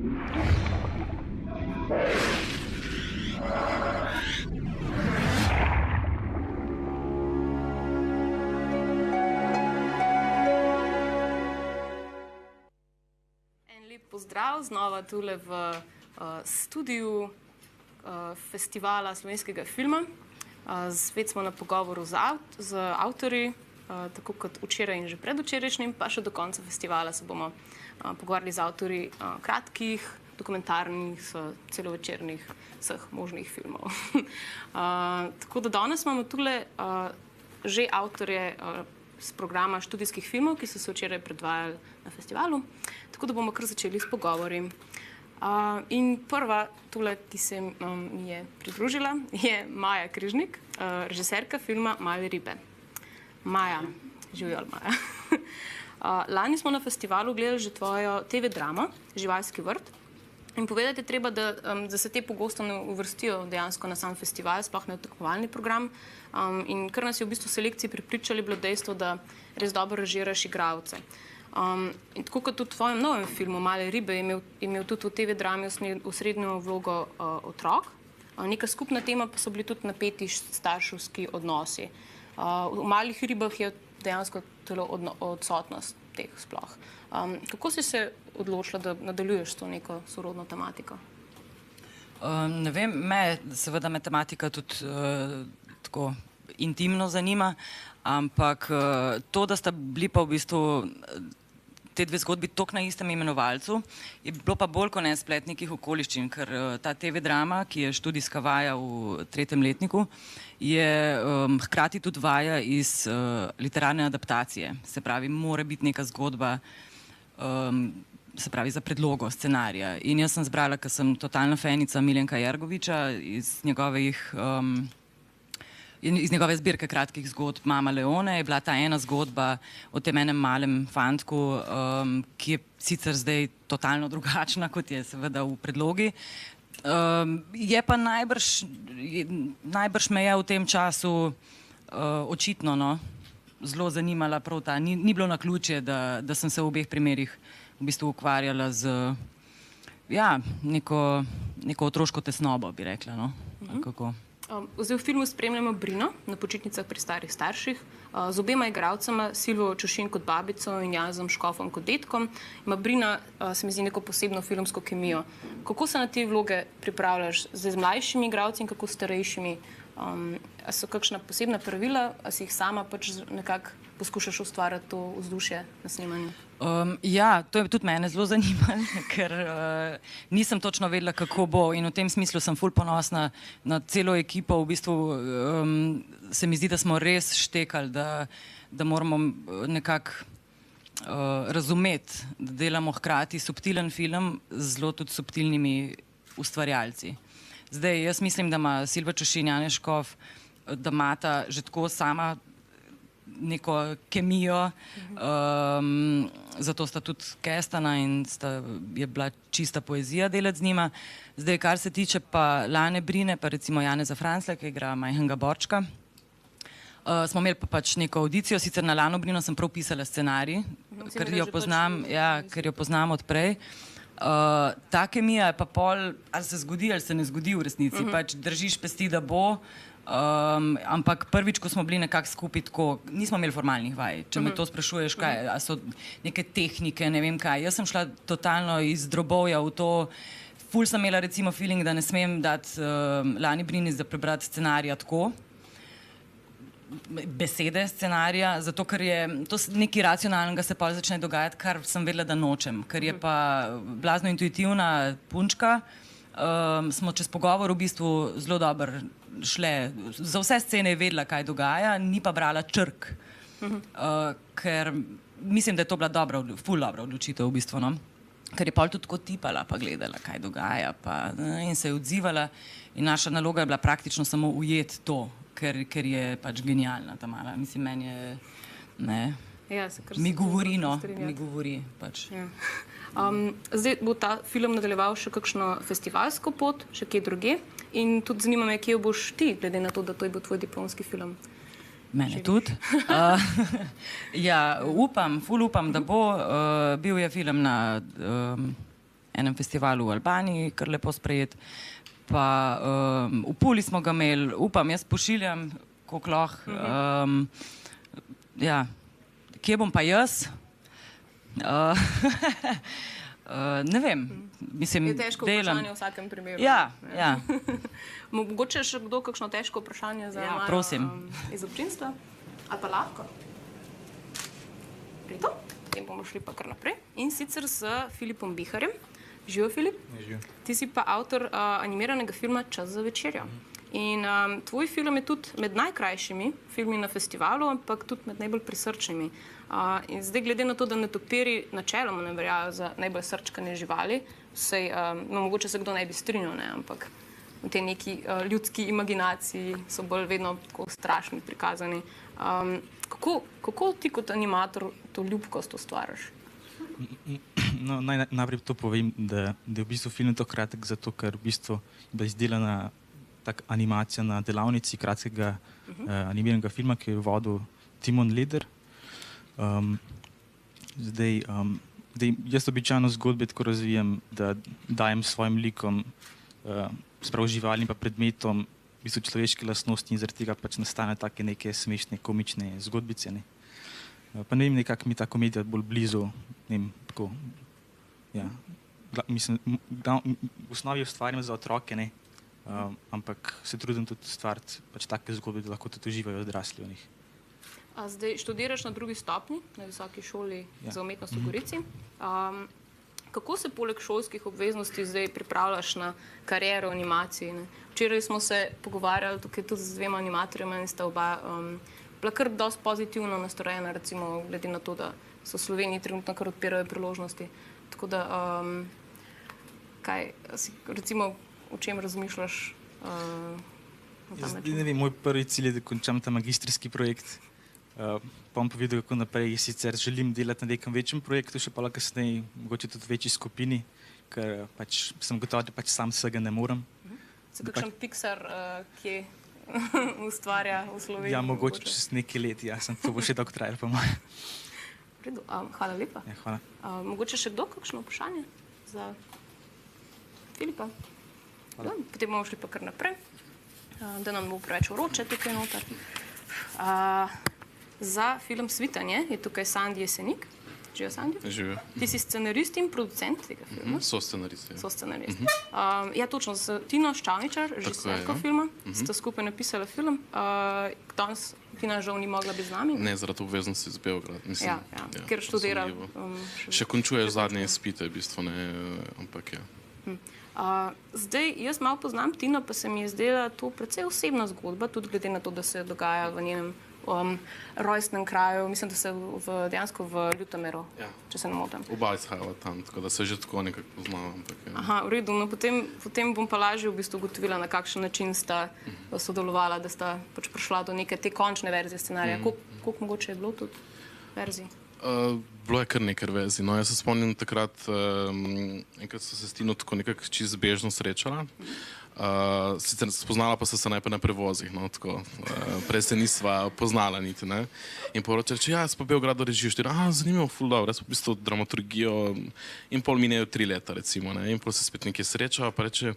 Lep pozdrav znova tule v studiu festivala slovenskega filma. Spet smo na pogovoru z avtorji, tako kot včeraj in že predvčerajšnjim, pa še do konca festivala se bomo pogovarjali z avtorji kratkih, dokumentarnih, celovečernih, vseh možnih filmov. Tako da danes imamo tule že avtorje z programa študijskih filmov, ki so se včeraj predvajali na festivalu. Tako da bomo kar začeli s pogovori. In prva tule, ki se mi je pridružila, je Maja Križnik, režiserka filma Male ribe. Maja, živjo Maja. Lani smo na festivalu gledali že tvojo TV dramo, Živalski vrt. In povedati je treba, da se te pogosto ne uvrstijo dejansko na sam festival, sploh ne v tekmovalni program. In kar nas je v bistvu v selekciji pripričali bilo dejstvo, da res dobro režiraš igralce. In tako kot tudi v tvojem novem filmu Male ribe je imel tudi v TV drami osrednjo vlogo otrok. Neka skupna tema pa so bili tudi napeti starševski odnosi. V Malih ribah je dejansko celo odsotnost teh sploh. Kako si se odločila, da nadaljuješ to neko sorodno tematiko? Ne vem, seveda me tematika tudi tako intimno zanima, ampak to, da sta bili pa v bistvu te dve zgodbi toliko na istem imenovalcu, je bilo pa bolj kot ne splet nekih okoliščin, ker ta TV drama, ki je študijska vaja v 3. letniku, je hkrati tudi vaja iz literarne adaptacije. Se pravi, mora biti neka zgodba, se pravi, za predlogo scenarija. In jaz sem zbrala, ker sem totalna fenica Miljenka Jergoviča iz njegove zbirke kratkih zgodb Mama Leone, je bila ta ena zgodba o tem enem malem fantku, ki je sicer zdaj totalno drugačna, kot je seveda v predlogi. Je pa najbrž me je v tem času očitno zelo zanimala prav ta. Ni bilo naključje, da sem se v obeh primerih v bistvu ukvarjala z neko otroško tesnobo, bi rekla. Kako? Zdaj v filmu spremljamo Brino na počitnicah pri starih starših. Z obema igralcema, Silvo Čušin kot babico in Janezom Škofom kot detkom, ima Brina, se mi zdi, neko posebno filmsko kemijo. Kako se na te vloge pripravljaš z mlajšimi igralci in kako starejšimi? A so kakšna posebna pravila, a si jih sama pač nekako poskušaš ustvarjati to vzdušje na snemanju? Ja, to je tudi mene zelo zanimalo, ker nisem točno vedela, kako bo, in v tem smislu sem ful ponosna na celo ekipo. V bistvu se mi zdi, da smo res štekali, da moramo nekako razumeti, da delamo hkrati subtilen film z zelo tudi subtilnimi ustvarjalci. Zdaj, jaz mislim, da ima Silva Čušin, Janez Škof, da imata že tako sama neko kemijo, zato sta tudi kestana in je bila čista poezija delati z njima. Zdaj, kar se tiče pa Lane Brine, pa recimo Janeza Franclja, ki igra majhnega borčka, smo imeli pa pač neko audicijo, sicer na Lano Brino sem prav pisala scenarij, ker jo poznam od prej. Ta kemija je pa pol, ali se zgodi, ali se ne zgodi v resnici, pač držiš pesti, da bo, ampak prvič, ko smo bili nekako skupaj tako, nismo imeli formalnih vaj. Če me to sprašuješ, kaj, a so neke tehnike, ne vem kaj. Jaz sem šla totalno iz drobovja v to, ful sem imela recimo feeling, da ne smem dati Lani Brini za prebrati scenarija tako, besede scenarija, zato ker je to nekaj racionalnega se pa začne dogajati, kar sem vedela, da nočem, ker je pa blazno intuitivna punčka. Smo čez pogovor v bistvu zelo dobro šle, za vse scene je vedela, kaj dogaja, ni pa brala črk, ker mislim, da je to bila ful dobra odločitev v bistvu, ker je pol tudi tako tipala, pa gledala, kaj dogaja, in se je odzivala in naša naloga je bila praktično samo ujeti to, ker je pač genialna ta mala. Mislim, meni je, mi govori pač. Zdaj bo ta film nadaljeval še kakšno festivalsko pot, še kje druge, in tudi zanima me, kje boš ti, glede na to, da to je bil tvoj diplomski film. Mene tudi. Ja, ful upam, da bo. Bil je film na enem festivalu v Albaniji, kar lepo sprejet. Pa v Puli smo ga imeli, upam, jaz pošiljam, koliko lahko. Ja, kje bom pa jaz? Ne vem, mislim, Je težko delam. vprašanje v vsakem primeru. Ja, ja. Mogoče še kdo kakšno težko vprašanje za Ja, Majo, prosim. Iz občinstva? Ali pa lahko? Redo? Potem bomo šli pa kar naprej. In sicer s Filipom Biharjem. Živijo, Filip? Živijo. Ti si pa avtor animiranega filma Čas za večerjo. In tvoj film je tudi med najkrajšimi filmi na festivalu, ampak tudi med najbolj prisrčnimi. In zdaj, glede na to, da netopiri načeloma ne verjajo za najbolj srčkane živali, saj, no, mogoče se kdo ne bi strinjal, ne, ampak v tej neki ljudski imaginaciji so bolj vedno tako strašni prikazani. Kako ti kot animator to ljubkost ustvariš? No, najprej to povem, da je v bistvu film to kratek, zato ker v bistvu je bila izdelana tak animacija na delavnici kratkega animiranega filma, ki je vodil Timon Leder. Zdaj, jaz običajno zgodbe tako razvijam, da dajem svojim likom, sprav živalim pa predmetom, v bistvu človeške lastnosti in zaradi tega pač nastane take neke smešne, komične zgodbice. Ne. Pa ne vem, nekako mi ta komedija bolj blizu, ne vem, tako, ja. Mislim, v osnovi ustvarjam za otroke, ne, ampak se trudim tudi stvariti pač take zgodbe, da lahko tudi uživajo odrasli v njih. Zdaj študiraš na drugi stopnji na Visoki šoli za umetnost v Gorici. Kako se poleg šolskih obveznosti zdaj pripravljaš na kariero v animaciji? Ne? Včeraj smo se pogovarjali tukaj tudi z dvema animatorjema in sta oba bila kar dosti pozitivno nastrojena, recimo glede na to, da so v Sloveniji trenutno kar odpirajo priložnosti. Tako da, kaj, recimo, o čem razmišljaš na ta način? Ne vem, moj prvi cilj je, da končam ta magistrski projekt. Pa bom povedal, kako naprej. Sicer želim delati na nekem večjem projektu, še pa kasneje, mogoče tudi v večji skupini, ker pač sem gotov, da pač sam vsega ne morem. Se kakšen Pixar, ki ustvarja v Sloveniji? Ja, mogoče čez nekaj let, ja, to bo še dolgo trajalo, po mojem. V redu, hvala lepa. Ja, hvala. Mogoče še kdo kakšno vprašanje za Filipa? Hvala. Potem bomo šli pa kar naprej, da nam bo preveč vroče tukaj noter. Za film Svitanje je tukaj Sandi Jesenik. Živijo, Sandi? Živijo. Ti si scenarist in producent tega filma. Soscenarist. Soscenarist. Ja, točno, s Tino Ščavničar, režiserko filma, sta skupaj napisala film. Danes Tina žal ni mogla biti z nami. Ne, zaradi obveznosti z Beograd. Mislim, Ja, ker študira. Še končuješ zadnje izpite, v bistvu ne, ampak ja. Zdaj, jaz malo poznam Tino, pa se mi je zdela to precej osebna zgodba, tudi glede na to, da se dogaja v njenem rojstnem kraju, mislim, da se dejansko v Ljutomeru, če se ne motim. Oba izhajava tam, tako da se že tako nekako poznava, ampak ja. Aha, v redu, no potem bom pa lažje v bistvu ugotovila, na kakšen način sta sodelovala, da sta pač prišla do neke te končne verzije scenarija. Koliko mogoče je bilo tudi verzij? Bilo je kar nekaj verzij. No, jaz se spomnim takrat, enkrat so se s Tino tako nekako čisto bežno srečala. Sicer spoznala pa so se najprej na prevozih, no, tako, prej se nisva poznala niti, ne. In poročala, ja, jaz pa Beogradu režijo 4, zanimivo, ful dobro, jaz pa v bistvu dramaturgijo in pol minejo 3 leta, recimo, ne, in pol se spet nekaj srečava, pa reče,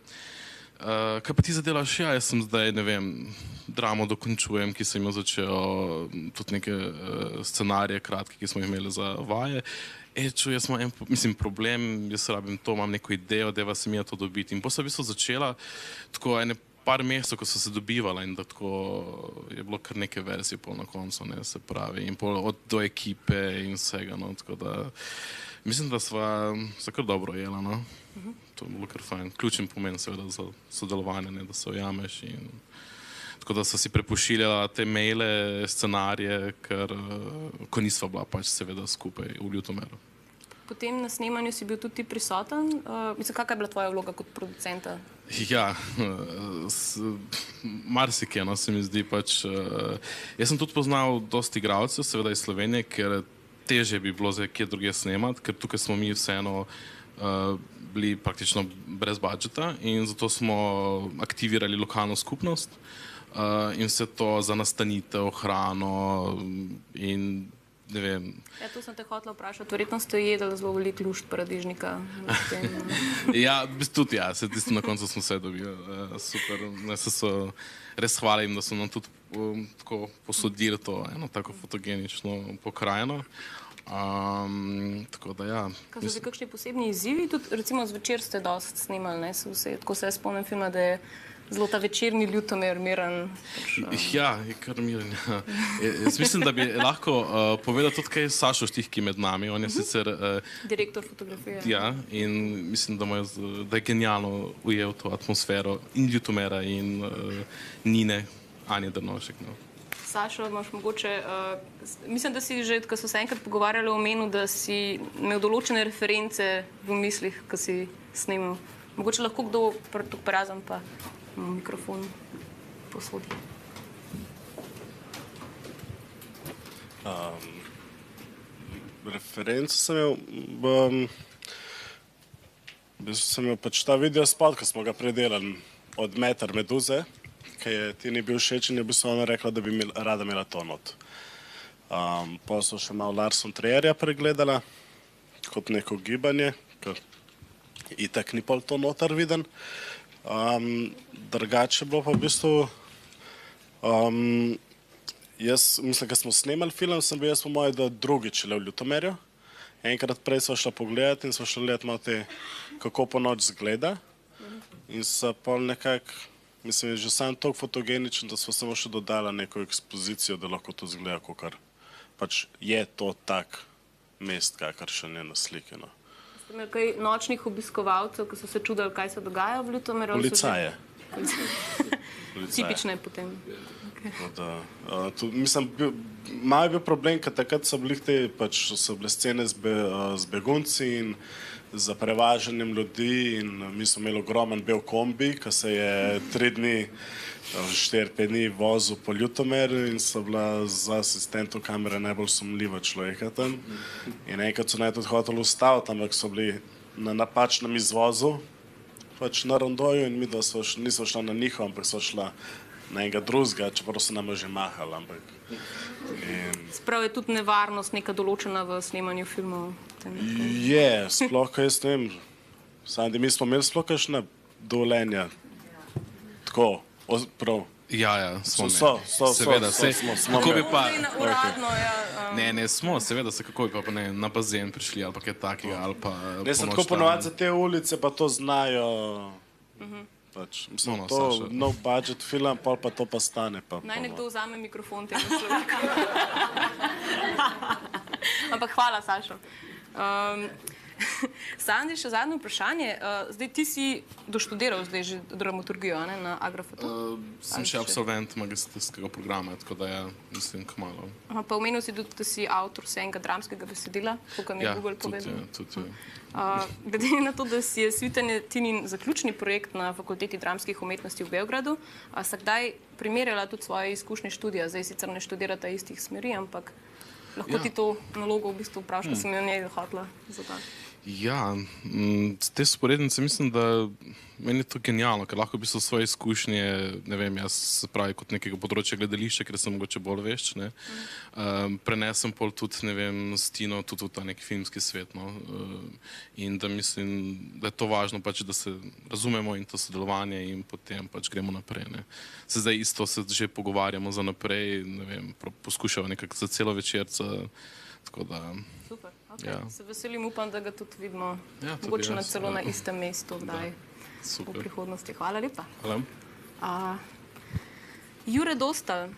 kaj pa ti zadelaš? Ja, jaz sem zdaj, ne vem, dramo dokončujem, ki sem jo začel, tudi neke scenarije kratke, ki smo jih imeli za vaje. Jaz imam problem, jaz rabim to, imam neko idejo, deva se mi je to dobiti. In potem sem v bistvu začela tako ene par mesecev, ko so se dobivala in da tako je bilo kar neke verzije pol na koncu, ne, se pravi. In pol do ekipe in vsega, no, tako da mislim, da sva se kar dobro jela, no. To je bilo kar fajn. Ključen pomen seveda za sodelovanje, ne, da se ujameš in tako da so si prepošiljala te maile, scenarije, ker ko nisva bila pač seveda skupaj v Ljutomeru. Potem na snemanju si bil tudi ti prisoten. Mislim, kakva je bila tvoja vloga kot producenta? Ja, marsikaj, no, se mi zdi pač. Jaz sem tudi poznal dosti igralcev, seveda iz Slovenije, ker težje bi bilo zdaj kje drugje snemati, ker tukaj smo mi vseeno bili praktično brez budžeta in zato smo aktivirali lokalno skupnost in vse to za nastanitev, hrano in ne vem. Ja, to sem te hotela vprašati. Verjetno ste jedli zelo veliko lušt paradižnika. Ja, tudi ja, se tisto na koncu smo vse dobili. Super, se so res hvalim, da so nam tudi tako posodili to eno tako fotogenično pokrajino. Tako da ja. Kaj so kakšni posebni izzivi? Tudi recimo zvečer ste dosti snimali, ne? Tako se spomnim filma, da je zelo ta večerni Ljutomer miren. Ja, je kar miren. Ja. Jaz mislim, da bi lahko povedal tudi kaj Sašo Štihki med nami. On je sicer direktor fotografije. Ja, in mislim, da je genialno ujel to atmosfero in Ljutomera in Nine, Anje Drnovšek. No. Sašo, imaš mogoče, mislim, da si že, ko so se enkrat pogovarjali o menu, da si imel določene reference v mislih, ko si snimal. Mogoče lahko kdo prazem pa mikrofon posodi. Referenco sem imel pač ta video spot, ko smo ga predelali od Meter Meduze, ki je ti ni bil všeč in je bi se ona rekla, da bi rada imela to not. Pa so še malo Lars von Trierja pregledala kot neko gibanje, ker itak ni pol to notar viden. Drugače bilo pa v bistvu, jaz mislim, ko smo snemali film, sem bil jaz po moje, da drugič le v Ljutomerju. Enkrat prej smo šla pogledati in smo šla gledati malo te, kako po noč zgleda. In so pol nekako, mislim, že sam toliko fotogeničen, da smo samo še dodala neko ekspozicijo, da lahko to zgleda, kakor pač je to tak mest, kakršen je na sliki. No. Ste imeli kaj nočnih obiskovalcev, ki so se čudili, kaj se dogaja v Ljutomeru? Policaje. Tipične potem. Mislim, malo je bil problem, ker takrat so bile scene z begunci in za prevažanjem ljudi in mi smo imeli ogromen bel kombi, ki se je 3 dni, 4-5 dni vozil po Ljutomeru in so bila z asistentom kamere najbolj sumljiva človeka tam. In enkrat so naj tudi hoteli ustaviti, ampak so bili na napačnem izvozu, pač na rondoju in mi nismo šla na njihov, ampak so šla na enega drugega, čeprav so nam že mahali, ampak... Sprav je tudi nevarnost neka določena v snemanju filmov? Je, sploh, kaj jaz ne vem, Sandi, mi smo imeli sploh kakšna dovoljenja, tako, prav. Ja, smo seveda, smo imeli. Uradno, ja. Ne, smo, seveda, kako bi pa na bazen prišli ali pa kaj takega, ali pa... Ne, sem tako ponovati za te ulice, pa to znajo... Pač, mislim, to no budget film, pol pa to pa stane. Naj nekdo vzame mikrofon temu človeku. Ampak hvala, Sašo. Sandi, še zadnje vprašanje. Zdaj, ti si doštudiral zdaj že dramaturgijo, ne, na Agrofotu? Sem še absolvent magistrskega programa, tako da ja, mislim, kmalu. Pa omenil si tudi, da si avtor vsega dramskega besedila, kako mi je Google povedal. Ja, tudi. Glede na to, da si je Svitanje Tinin zaključni projekt na Fakulteti dramskih umetnosti v Beogradu, sta kdaj primerjala tudi svoje izkušnje študija? Zdaj sicer ne študirata istih smeri, ampak lahko ti to nalogo v bistvu vprašaš, ko sem jo njej hotela zadati. Ja, te sporednice mislim, da meni je to genialno, ker lahko v bistvu svoje izkušnje, ne vem, jaz se pravi kot nekega področja gledališča, ker sem mogoče bolj vešč, ne, prenesem pol tudi, ne vem, s Tino tudi v ta neki filmski svet, no, in da mislim, da je to važno pač, da se razumemo in to sodelovanje in potem pač gremo naprej, ne. Se zdaj isto se že pogovarjamo za naprej, ne vem, poskušamo nekako za celo večerca, tako da... Super. Okay. Se veselim, upam, da ga tudi vidimo, mogoče celo na istem mestu v prihodnosti. Hvala lepa. Hvala. Jure Dostal,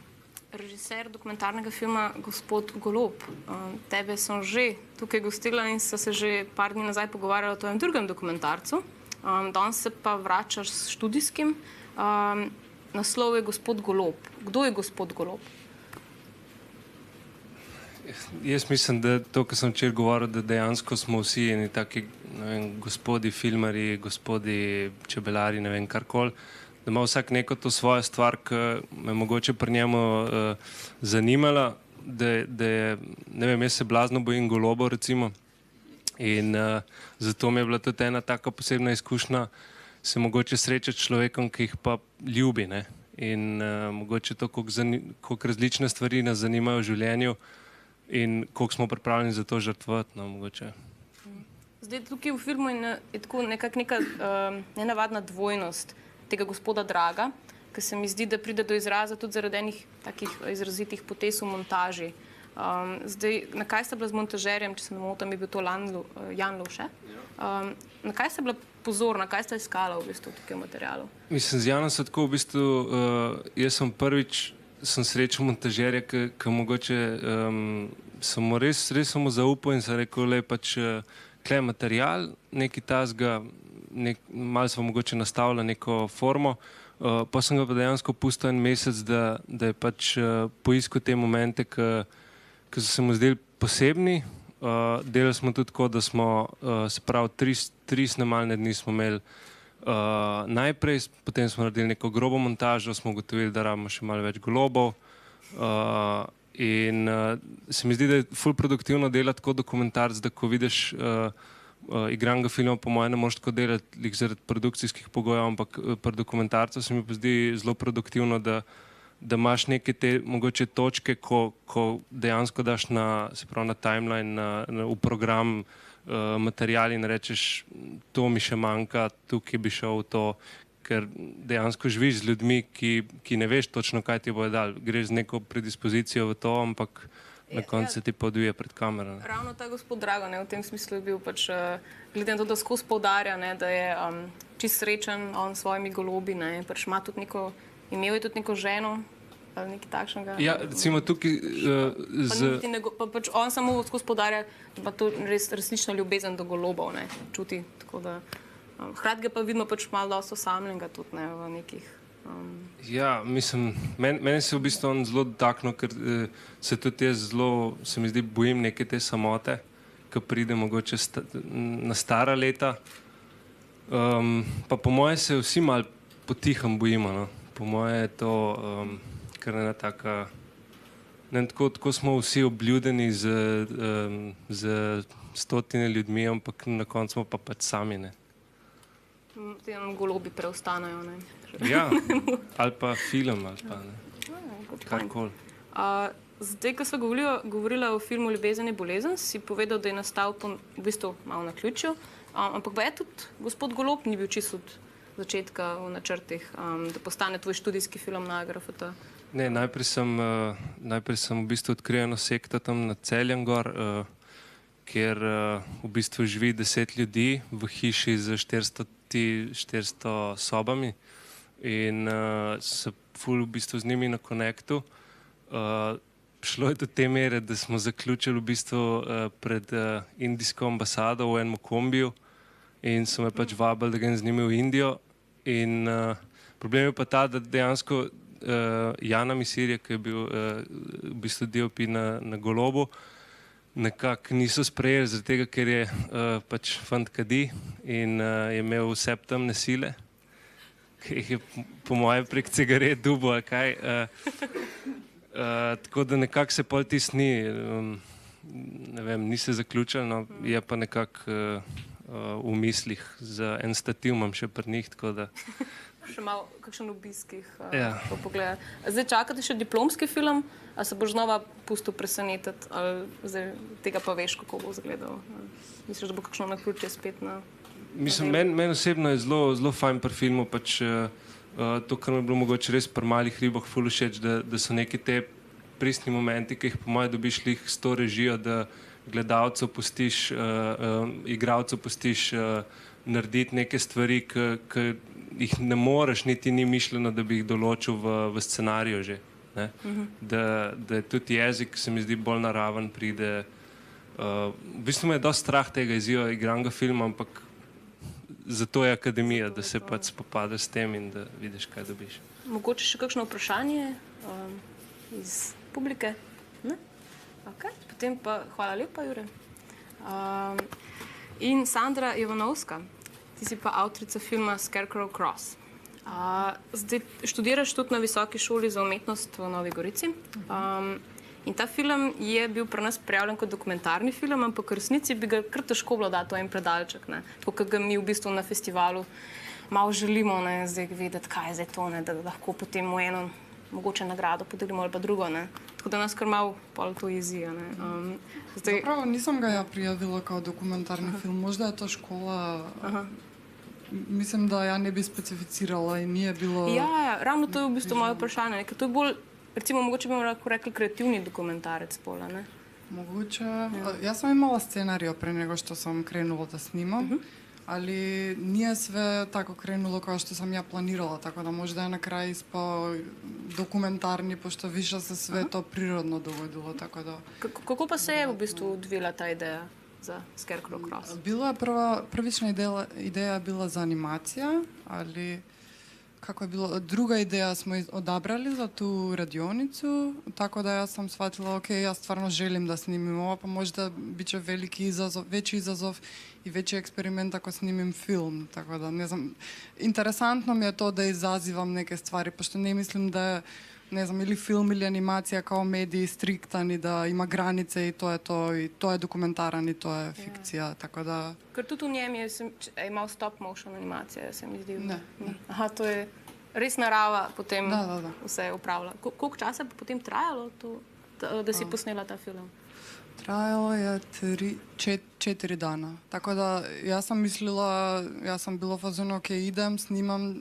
režiser dokumentarnega filma Gospod Golob. Tebe sem že tukaj gostila in so se že par dni nazaj pogovarjali o tvojem drugem dokumentarcu. Danes se pa vračaš s študijskim. Naslov je Gospod Golob. Kdo je Gospod Golob? Jaz mislim, da to, kar sem včeraj govoril, da dejansko smo vsi eni taki, ne vem, gospodi filmarji, gospodi čebelari, ne vem, karkoli, da ima vsak neko to svojo stvar, ki me mogoče pri njemu zanimala, da je, ne vem, jaz se blazno bojim golobov, recimo, in zato mi je bila tudi ena taka posebna izkušnja se mogoče srečati s človekom, ki jih pa ljubi, ne, in mogoče to, koliko različne stvari nas zanimajo v življenju, in koliko smo pripravljeni za to žrtvovati, no, mogoče. Zdaj, tukaj v filmu je tako neka nenavadna dvojnost tega gospoda Draga, ki se mi zdi, da pride do izraza tudi zaradi enih takih izrazitih potez v montaži. Zdaj, na kaj sta bila z montažerjem, če se ne motim, je bil to Jan Lovše? Na kaj sta bila pozorna, kaj sta iskala v bistvu tukaj v materialu? Mislim, z Janom se tako v bistvu, jaz sem prvič srečal montažerja, ki mogoče sem mu res mu zaupal in sem rekel, le pač klej material, neki tasga, malo smo mogoče nastavili neko formo, pa sem ga pa dejansko pustil en mesec, da je pač poiskal te momente, ki so se mu zdeli posebni. Delali smo tudi tako, da smo, se pravi, tri snemalne dni smo imeli najprej, potem smo naredili neko grobo montažo, smo ugotovili, da rabimo še malo več golobov. In se mi zdi, da je ful produktivno delati tako dokumentarc, da ko vidiš igranega filma, po mojem ne moraš tako delati zaradi produkcijskih pogojev, ampak pri dokumentarcu se mi pa zdi zelo produktivno, da imaš neke te mogoče točke, ko dejansko daš na timeline, v program material in rečeš, to mi še manjka, tukaj bi šel v to, ker dejansko živiš z ljudmi, ki ne veš točno, kaj ti bojo dali. Greš z neko predispozicijo v to, ampak na koncu se ti pa odvije pred kamero. Ravno ta gospod Drago, v tem smislu je bil pač, glede na to, da skozi poudarja, da je čist srečen on s svojimi golobi, pač ima tudi neko, imel je tudi neko ženo, ali nekaj takšnega. Ja, recimo tukaj pač on samo skozi poudarja, da pa to resnično ljubezen do golobov čuti, tako da hkrati ga pa vidimo pač malo dosti osamljenega tudi v nekih... Ja, mislim, meni se v bistvu on zelo dotaknil, ker se tudi jaz zelo, se mi zdi, bojim neke te samote, ki pride mogoče na stara leta. Pa po moje se vsi malo potihem bojimo, no. Po moje je to kar ena taka... Tako smo vsi obljudeni z stotine ljudmi, ampak na koncu smo pa pač sami, ne. Ti nam golobi preostanejo, ne. Ja, ali pa film, ali pa ne. Karkoli. Zdaj, ko smo govorila o filmu Ljubezen je bolezen, si povedal, da je nastal po v bistvu malo naključju, ampak pa je tudi gospod Golob ni bil čisto od začetka v načrtih, da postane tvoj študijski film na AGRFT. Ne, najprej sem v bistvu odkril eno sekto tam na Celjem gor, kjer v bistvu živi 10 ljudi v hiši z 400 sobami in se ful v bistvu z njimi na konektu. Šlo je do te mere, da smo zaključili v bistvu pred indijsko ambasado v enem kombiju in so me pač vabili, da grem z njimi v Indijo. In problem je pa ta, da dejansko Jana Misirja, ki je bil v bistvu DOP na Golobu, nekako niso sprejeli, zaradi tega, ker je pač fant kadi in je imel vse temne sile, ki jih je po moje prek cigaret dubo, ali kaj. Tako da nekako se pol tisti ne vem, ni se zaključil, no, je pa nekako v mislih za en stativ imam še pri njih, tako da... Še malo kakšen obisk jih pogleda. Zdaj čakate še diplomski film, ali se boš znova pustil presenetiti, ali zdaj tega pa veš, kako bo izgledal? Misliš, da bo kakšno naključje spet na... Mislim, meni osebno je zelo fajn pri filmu, pač to, kar mi je bilo mogoče res pri Malih ribah ful všeč, da so neki te pristni momenti, ki jih po moje dobiš lih s to režijo, da gledalcev pustiš, igralcev pustiš narediti neke stvari, ki jih ne moreš, niti ni mišljeno, da bi jih določil v scenariju že. Da je tudi jezik, se mi zdi, bolj naraven pride. V bistvu me je dosti strah tega izziva igranega filma, ampak zato je akademija, da se pač spopadaš s tem in da vidiš, kaj dobiš. Mogoče še kakšno vprašanje iz publike? Ne? Ok, potem pa hvala lepa, Jure. In Sandra Ivanovska, ti si pa avtorica filma Scarecrow Cross. Zdaj študiraš tudi na Visoki šoli za umetnost v Novi Gorici. In ta film je bil pri nas prijavljen kot dokumentarni film, ampak v resnici bi ga kar težko bilo dati v en predalček. Tako, kot ga mi v bistvu na festivalu malo želimo zdaj videti, kaj je zdaj to, da lahko potem v eno mogoče nagrado podelimo ali pa drugo. Tako tako da nas kar malo pol to jezi. Zdaj, Zapravo nisam ga ja prijavila kao dokumentarni film, možda je to škola. Mislim, da ja ne bi specificirala in nije bilo... ja, ravno to je v bistvu moje vprašanje. Ker to je bolj, recimo, mogoče bi lahko rekli kreativni dokumentarec pola, ne? Moguće. Ja sam imala scenarij pre nego što sam krenula da snimam, ali nije sve tako krenulo kao što sam ja planirala, tako da možda je na kraju ispao dokumentarni, pošto više se sve to prirodno dogodilo, tako da... Kako pa se je v bistvu odvila ta ideja za Scarecrow Cross? Bila je prvična ideja bila za animacija, ali kako je bilo, druga ideja smo odabrali za tu radionicu, tako da ja sam shvatila, ok, ja stvarno želim da snimim ovo, pa možda bit će veći izazov i veći eksperiment ako snimim film, tako da ne znam. Interesantno mi je to da izazivam neke stvari, pošto ne mislim da je, ne znam, ili film ili animacija kao medij striktan i da ima granice i to je dokumentaran i to je fikcija, tako da... Ker tudi v njem je imel stop motion animacija, se mi zdi. Ne. Aha, to je res narava potem Da. vse upravlja. Koliko časa bi potem trajalo to, da si posnela ta film? Trajalo je 4 dana. Tako da ja sam mislila, ja sam bila u fazonu, ok, idem, snimam,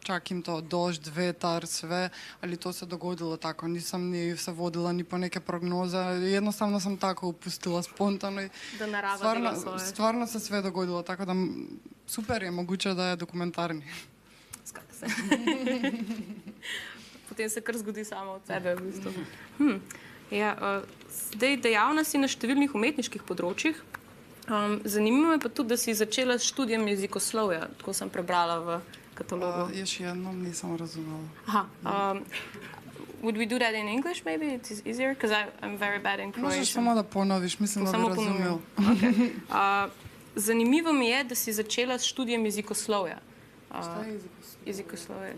čak im to dožd, vetar, sve, ali to se dogodilo tako. Nisam ni se vodila ni po neke prognoze, jednostavno sam tako upustila spontano. I Da narava dela svoje. stvarno se sve dogodilo, tako da super je, moguće da je dokumentarni. Skaka se. Potem se kar zgodi samo od sebe v bistvu. Ja, zdaj dejavna si na številnih umetniških področjih. Zanima me pa tudi, da si začela s študijem jezikoslovja, tako sem prebrala v katalogu. Još jednom nisam razumela. Aha. Would we do that in English maybe? It's easier because I'm very bad in Croatian. Možeš samo da ponoviš, mislim da bi Samo razumel. ponovim. Okay. Zanimivo mi je, da si začela s študijem jezikoslovja. Šta je Jezikoslovje.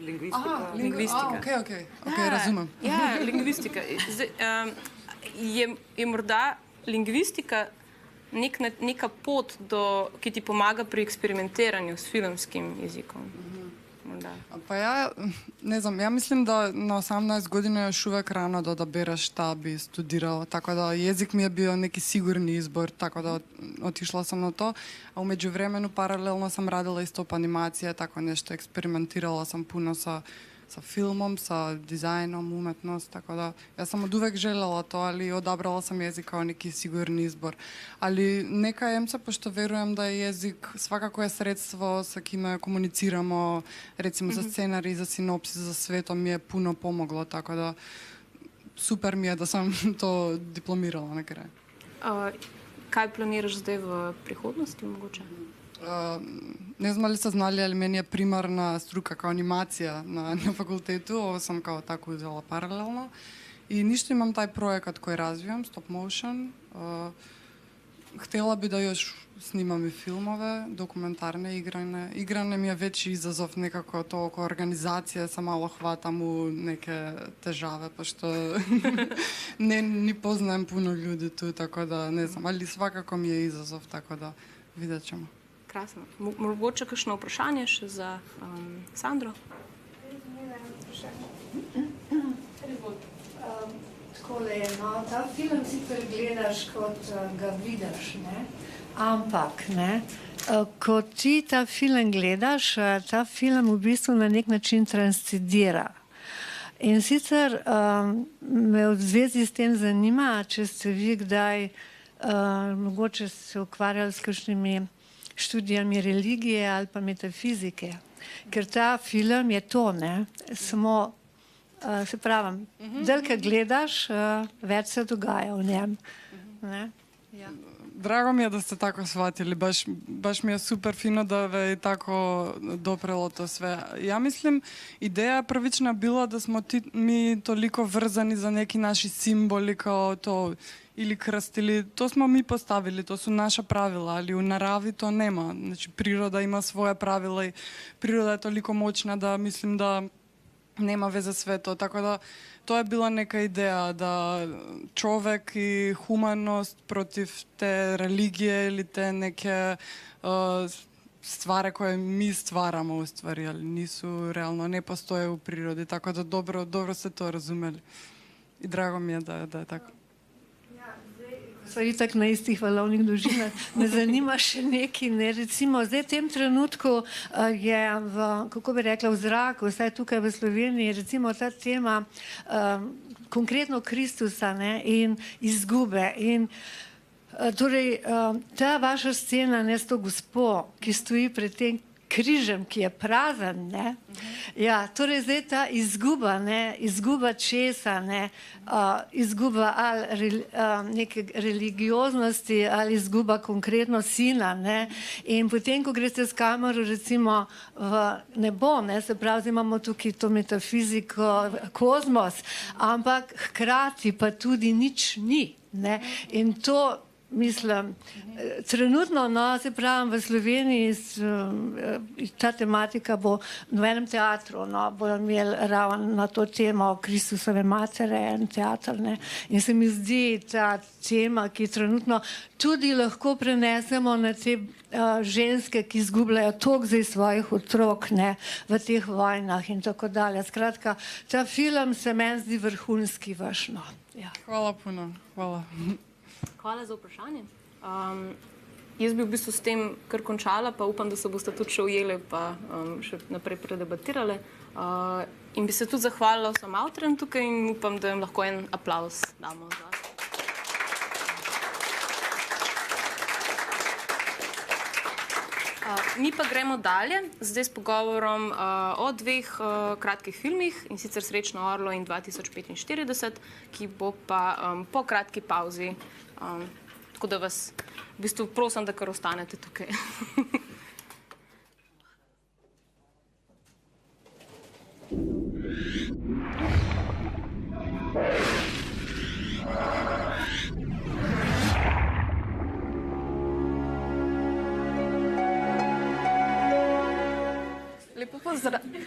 lingvistika? Ok, razumem. Ja, lingvistika. Zdaj, je morda lingvistika neka pot, ki ti pomaga pri eksperimentiranju s filmskim jezikom? Morda. Pa ja, ne znam, ja mislim da na 18 godina je još uvijek rano da odabereš šta bi studirala, tako da jezik mi je bio neki sigurni izbor, tako da otišla sam na to, a u međuvremenu paralelno sam radila isto animacije, tako nešto, eksperimentirala sam puno sa filmom, sa dizajnom, umetnost, tako da ja sam od uvek željela to, ali odabrala sam jezik kao neki sigurni izbor. Ali neka jemca, pošto verujem da je jezik svakako je sredstvo sa kime komuniciramo, recimo za scenarij, za sinopsis, za sve, to mi je puno pomoglo, tako da super mi je da sam to diplomirala na kraju. Kaj planiraš zdaj v prihodnosti mogoče? Ne znam li ste znali, ali meni je primarna struka kao animacija na fakultetu, ovo sam kao tako uzela paralelno i ništa imam taj projekat koji razvijam, stop motion. Htjela bi da još snimam i filmove, dokumentarne, igrane mi je veći izazov nekako to oko organizacije, sam malo hvatam u neke težave, pošto ni poznajem puno ljudi tu, tako da ne znam, ali svakako mi je izazov, tako da vidjet ćemo. Krasno. Mogoče kakšno vprašanje še za Sandro? Takole je, no, ta film sicer gledaš, kot ga vidiš, ne? Ampak, ne, ko ti ta film gledaš, ta film v bistvu na nek način transcendira. In sicer me v zvezi s tem zanima, če ste vi kdaj mogoče se ukvarjali s kakšnimi študijami religije ali pa metafizike, ker ta film je to, ne, samo, se pravim, dalj, kad gledaš, več se dogaja v njem, ne. Ja. Drago mi je da ste tako shvatili, baš mi je super fino da je tako doprelo to sve. Ja mislim, ideja prvična bila da smo mi toliko vrzani za neki naši simboli kao to ili krst, ili to smo mi postavili, to su naša pravila, ali u naravi to nema. Znači, priroda ima svoje pravila i priroda je toliko moćna da mislim da nema veze sve to, tako da to je bila neka ideja da čovjek i humanost protiv te religije ili te neke stvari koje mi stvaramo u stvari, ali nisu realno, ne postoje u prirodi, tako da dobro ste to razumeli. in drago mi je, da je tako. So itak na istih valovnih dolžinah. Me zanima še nekaj, ne, recimo, zdaj v tem trenutku je kako bi rekla, v zraku, vsaj tukaj v Sloveniji, recimo ta tema konkretno Kristusa, ne, in izgube. In torej, ta vaša scena, ne, s to gospo, ki stoji pred tem križem, ki je prazen, ne, ja, torej zdaj ta izguba, ne, izguba česa, ne, izguba ali neke religioznosti ali izguba konkretno sina, ne, in potem, ko greste s kamero recimo v nebo, ne, se pravi, imamo tukaj to metafiziko, kozmos, ampak hkrati pa tudi nič ni, ne, in to mislim, trenutno, no, se pravim, v Sloveniji ta tematika bo v enem teatru, no, bojo imeli ravno na to temo Kristusove matere, en teatr, ne, in se mi zdi ta tema, ki trenutno tudi lahko prenesemo na te ženske, ki izgubljajo toliko zdaj svojih otrok, ne, v teh vojnah in tako dalje. Skratka, ta film se meni zdi vrhunski vaš, no. Ja. Hvala puno, hvala. Hvala za vprašanje. Jaz bi v bistvu s tem kar končala, pa upam, da se boste tudi še ujeli, pa še naprej predebatirali. In bi se tudi zahvalila vsem avtorjem tukaj in upam, da jim lahko en aplavz damo za. Mi pa gremo dalje, zdaj s pogovorom o dveh kratkih filmih, in sicer Srečno Orlo in 2045, ki bo pa po kratki pauzi. Tako da vas v bistvu prosim, da kar ostanete tukaj.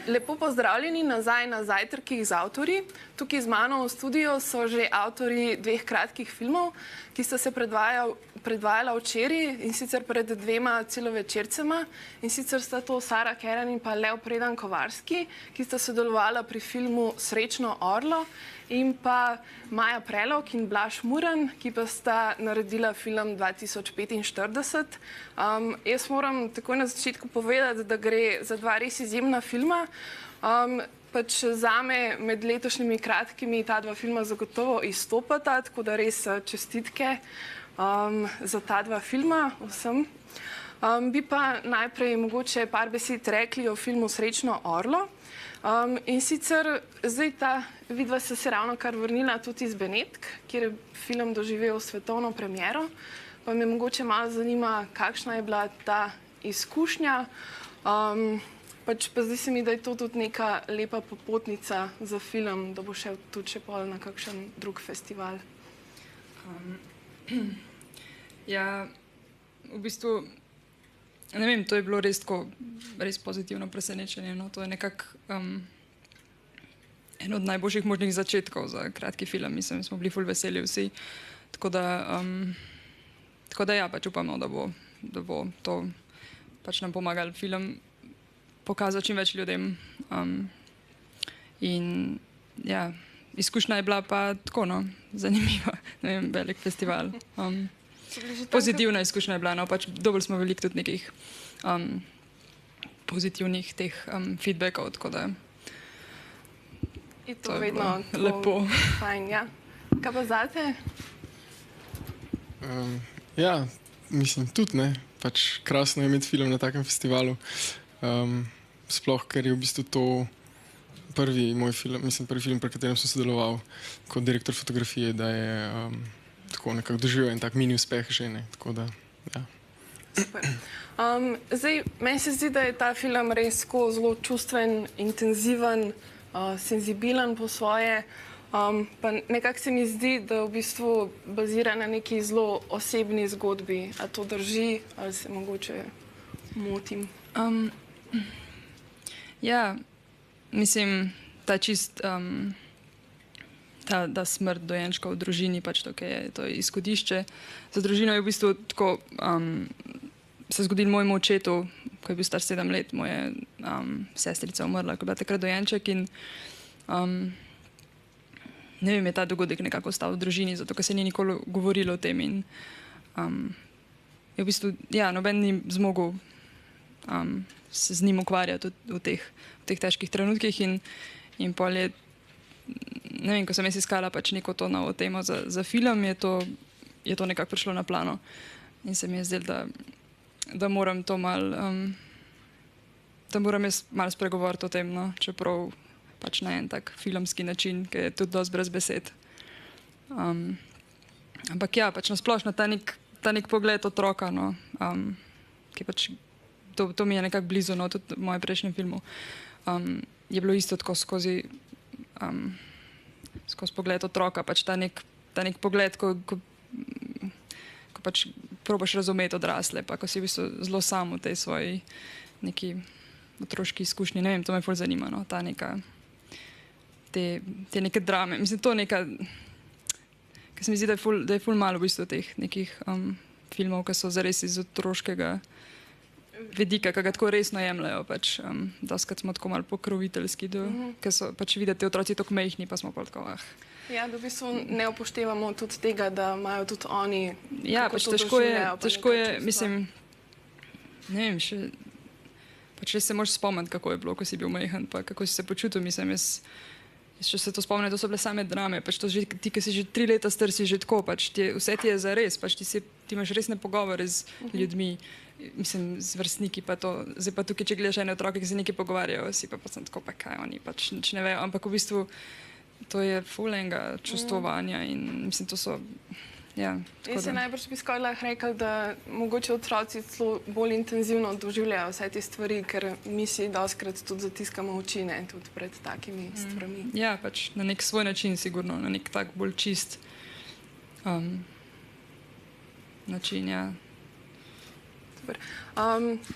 Lepo pozdravljeni nazaj na Zajtrkih z avtorji. Tukaj z mano v studiu so že avtorji dveh kratkih filmov, ki sta se predvajala včeraj, in sicer pred dvema celovečercema. In sicer sta to Sara Keren in pa Lev Predan Kovarski, ki sta sodelovala pri filmu Srečno Orlo, in pa Maja Prelog in Blaž Muran, ki pa sta naredila film 2045. Jaz moram takoj na začetku povedati, da gre za dva res izjemna filma. Pač zame med letošnjimi kratkimi ta dva filma zagotovo izstopata, tako da res čestitke za ta dva filma vsem. Bi pa najprej mogoče par besed rekli o filmu Srečno Orlo. In sicer zdaj ta vidva sta se ravno kar vrnila tudi iz Benetk, kjer je film doživel svetovno premiero. Pa me mogoče malo zanima, kakšna je bila ta izkušnja. Pač pa zdi se mi, da je to tudi neka lepa popotnica za film, da bo šel tudi še pol na kakšen drug festival. Ja, v bistvu, ne vem, to je bilo res pozitivno presenečenje. No? To je nekako en od najboljših možnih začetkov za kratki film. Mislim, smo bili ful veseli vsi. Tako da ja, pač upamo, da bo to pač nam pomagal film pokazati čim več ljudem. In ja, izkušnja je bila pa tako, no, zanimiva. Ne vem, velik festival. Pozitivna izkušnja je bila, no, pač dobili smo veliko tudi nekih pozitivnih teh feedbackov, tako da je to vedno lepo. Fajn, ja. Kaj pa zate? Ja, mislim tudi, ne. Pač krasno je imeti film na takem festivalu. Sploh, ker je v bistvu to prvi moj film, mislim, prvi film, pri katerem sem sodeloval kot direktor fotografije, da je tako nekako doživel en tak mini uspeh že, ne, tako da, ja. Super. Zdaj, meni se zdi, da je ta film res zelo čustven, intenziven, senzibilen po svoje, pa nekako se mi zdi, da v bistvu bazira na neki zelo osebni zgodbi. A to drži, ali se mogoče motim? Ja, mislim, ta čist, ta smrt dojenčka v družini, pač to, kaj je to izhodišče. Za družino je v bistvu tako, se zgodilo mojemu očetu, ko je bil star 7 let, moja sestrica umrla, ko je bila takrat dojenček in ne vem, je ta dogodek nekako ostal v družini, zato ker se ni nikoli govorilo o tem in je v bistvu, ja, noben ni zmogel se z njim ukvarjati v teh težkih trenutkih in pol je, ne vem, ko sem jaz iskala pač neko to novo temo za film, je to nekako prišlo na plano in se mi je zdelo, da moram to da moram jaz malo spregovoriti o tem, no, čeprav pač na en tak filmski način, ki je tudi dosti brez besed. Ampak ja, pač nasplošno ta nek pogled otroka, no, ki pač to mi je nekako blizu, no, tudi v mojem prejšnjem filmu. Je bilo isto tako skozi pogled otroka, pač ta nek pogled, ko pač probaš razumeti odrasle, pa ko si v bistvu zelo sam v tej svoji neki otroški izkušnji. Ne vem, to me ful zanima, no, ta neka te neke drame. Mislim, to neka, ker se mi zdi, da je ful malo v bistvu teh nekih filmov, ki so zares iz otroškega vidika, ki ga tako resno jemljajo, pač doskrat smo tako malo pokroviteljski, ker so pač videti otroci tako mehni, pa smo pa tako, Ja, da v bistvu ne upoštevamo tudi tega, da imajo tudi oni. Ja, pač težko je, mislim, ne vem, pač res se moraš spomniti, kako je bilo, ko si bil mehen, pa kako si se počutil, mislim, jaz če se to spomnim, to so bile same drame, pač to že, ti, ki si že 3 leta star, si že tako, pač vse ti je zares, pač ti imaš resne pogovore z ljudmi, mislim, z vrstniki, pa to, zdaj pa tukaj, če gledaš ene otroke, ki se nekaj pogovarjajo, si pa sem tako, pa kaj oni, pač nič ne vejo, ampak v bistvu to je ful enega čustvovanja in mislim, to so, ja. Jaz se najbrž bi skoraj lahko rekel, da mogoče otroci celo bolj intenzivno doživljajo vse te stvari, ker mi si dostkrat tudi zatiskamo oči, ne, tudi pred takimi stvarmi. Ja, pač na nek svoj način sigurno, na nek tak bolj čist način, ja.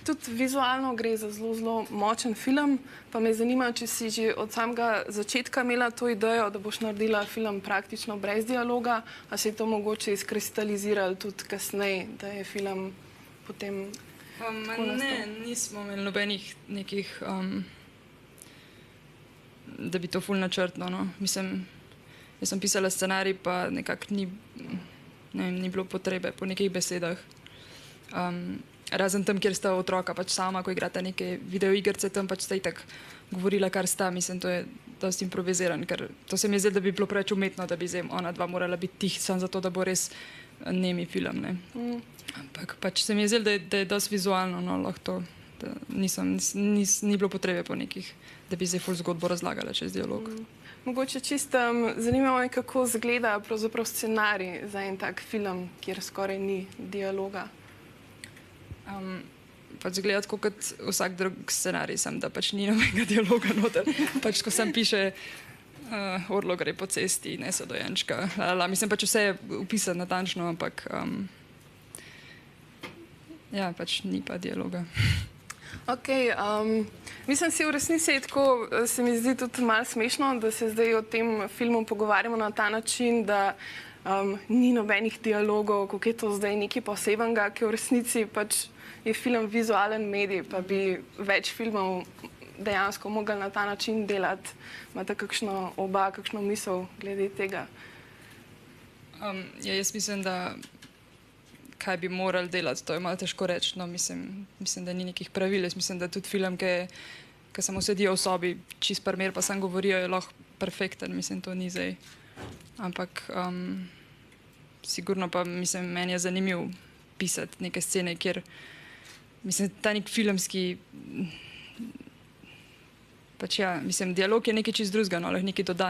Tudi vizualno gre za zelo močen film, pa me zanima, če si že od samega začetka imela to idejo, da boš naredila film praktično brez dialoga, a se je to mogoče izkristaliziralo tudi kasneje, da je film potem tako nastal? Ne, nismo imeli nobenih nekih, da bi to ful načrtno, no. Mislim, jaz sem pisala scenarij, pa nekako ni bilo potrebe po nekih besedah. Razen tam, kjer sta otroka pač sama, ko igrata neke videoigrce, tam pač sta itak govorila, kar sta. Mislim, to je dosti improviziran, ker to se mi je zdelo, da bi bilo preveč umetno, da bi zdaj ona dva morala biti tih, samo zato, da bo res nemi film, ne. Ampak pač se mi je zdelo, da je dosti vizualno, no, lahko to, da ni bilo potrebe po nekih, da bi zdaj ful zgodbo razlagala čez dialog. Mogoče čisto zanimivo je, kako zgleda pravzaprav scenarij za en tak film, kjer skoraj ni dialoga. Pač zgleda tako kot vsak drug scenarij, sem, da pač ni nobenega dialoga noter. Pač ko sem piše Orlo gre po cesti, nese dojenčka. Mislim pač vse je upisano natančno, ampak ja, pač ni pa dialoga. Ok, mislim si v resnici je tako, se mi zdi tudi malo smešno, da se zdaj o tem filmu pogovarjamo na ta način, da ni nobenih dialogov, kako je to zdaj nekaj posebenega, ki v resnici pač je film vizualen medij, pa bi več filmov dejansko mogli na ta način delati. Imate kakšno misel glede tega? Ja, jaz mislim, da kaj bi morali delati, to je malo težko reči, no, mislim, da ni nekih pravil. Jaz mislim, da tudi film, ki samo sedijo v sobi, čist primer, pa sam govorijo, je lahko perfekten, mislim, to ni zdaj. Ampak sigurno pa, mislim, meni je zanimiv pisati neke scene, kjer, mislim, ta nek filmski, pač ja, mislim, dialog je nekaj čist drugega, no, lahko nekaj doda,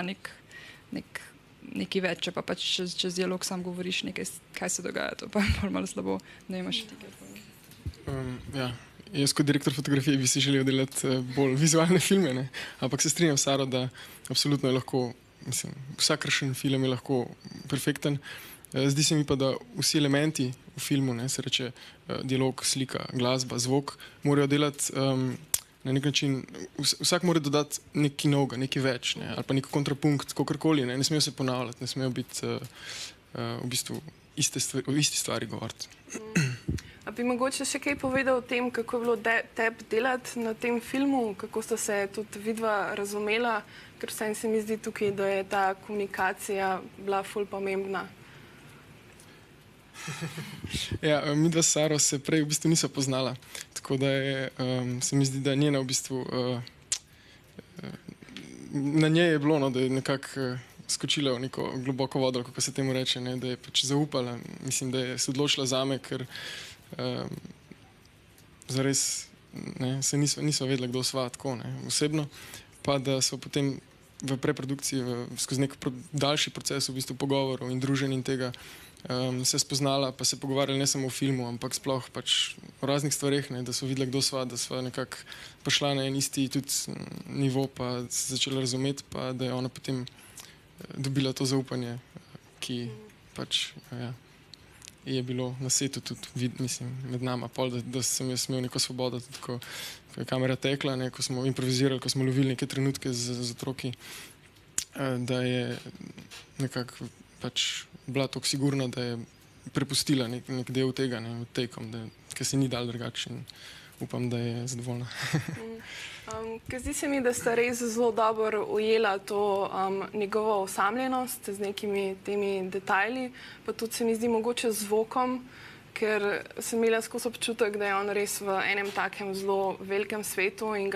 nekaj več, če pa pač čez dialog sam govoriš nekaj, kaj se dogaja, to pa je malo slabo, ne imaš tega. Ja, jaz kot direktor fotografije bi si želel delati bolj vizualne filme, ne? Ampak se strinjam s Saro, da absolutno je lahko, mislim, vsakršen film je lahko perfekten. Zdi se mi pa, da vsi elementi v filmu, ne, se reče dialog, slika, glasba, zvok, morajo delati na nek način, vsak mora dodati nekaj novega, nekaj več, ne, ali pa nek kontrapunkt, kakorkoli, ne smejo se ponavljati, ne smejo biti v bistvu o isti stvari govoriti. A bi mogoče še kaj povedal o tem, kako je bilo tebi delati na tem filmu, kako sta se tudi vidva razumela, ker vsem se mi zdi tukaj, da je ta komunikacija bila ful pomembna. Ja, midva s Saro se prej v bistvu niso poznala, tako da se mi zdi, da je njena v bistvu, na njej je bilo, no, da je nekako skočila v neko globoko vodo, kako se temu reče, ne, da je pač zaupala. Mislim, da je se odločila zame, ker zares se niso vedela, kdo sva tako, ne, osebno, pa da so potem v preprodukciji, skozi nek daljši proces v bistvu pogovorov in druženj in tega se spoznala, pa se pogovarjali ne samo o filmu, ampak sploh pač o raznih stvareh, ne, da so videla, kdo sva, da sva nekako prišla na en isti tudi nivo, pa se začela razumeti, pa da je ona potem dobila to zaupanje, ki pač je bilo na setu tudi, mislim, med nama, pol, da sem jaz imel neko svobodo, tudi ko je kamera tekla, ne, ko smo improvizirali, ko smo lovili neke trenutke z otroki, da je nekako pač bila tako sigurna, da je prepustila nek del tega, ne, tekom, ker se ni dal drugače in upam, da je zadovoljna. Ker zdi se mi, da sta res zelo dobro ujela to njegovo osamljenost z nekimi temi detajli, pa tudi se mi zdi mogoče z zvokom, ker sem imela skozi občutek, da je on res v enem takem zelo velikem svetu in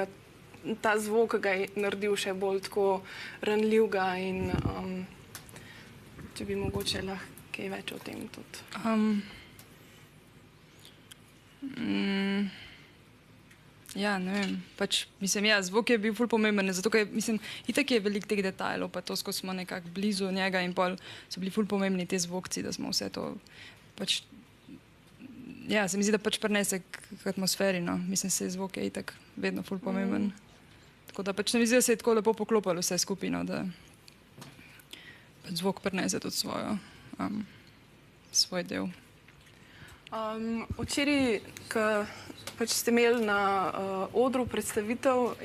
ta zvok ga je naredil še bolj tako ranljivega in če bi mogoče lahko kaj več o tem tudi. Ja, ne vem, pač, mislim, ja, zvok je bil ful pomemben, zato, ker, mislim, itak je veliko teh detajlov, pa to, ko smo nekako blizu njega in pol so bili ful pomembni te zvokci, da smo vse to, pač, ja, se mi zdi, da pač prinese k atmosferi, no, mislim, se zvok je itak vedno ful pomemben. Tako da pač ne mi zdi, da se je tako lepo poklopalo vse skupino, da pač zvok prinese tudi svoj del. Včeraj, ko pač ste imeli na odru predstavitev,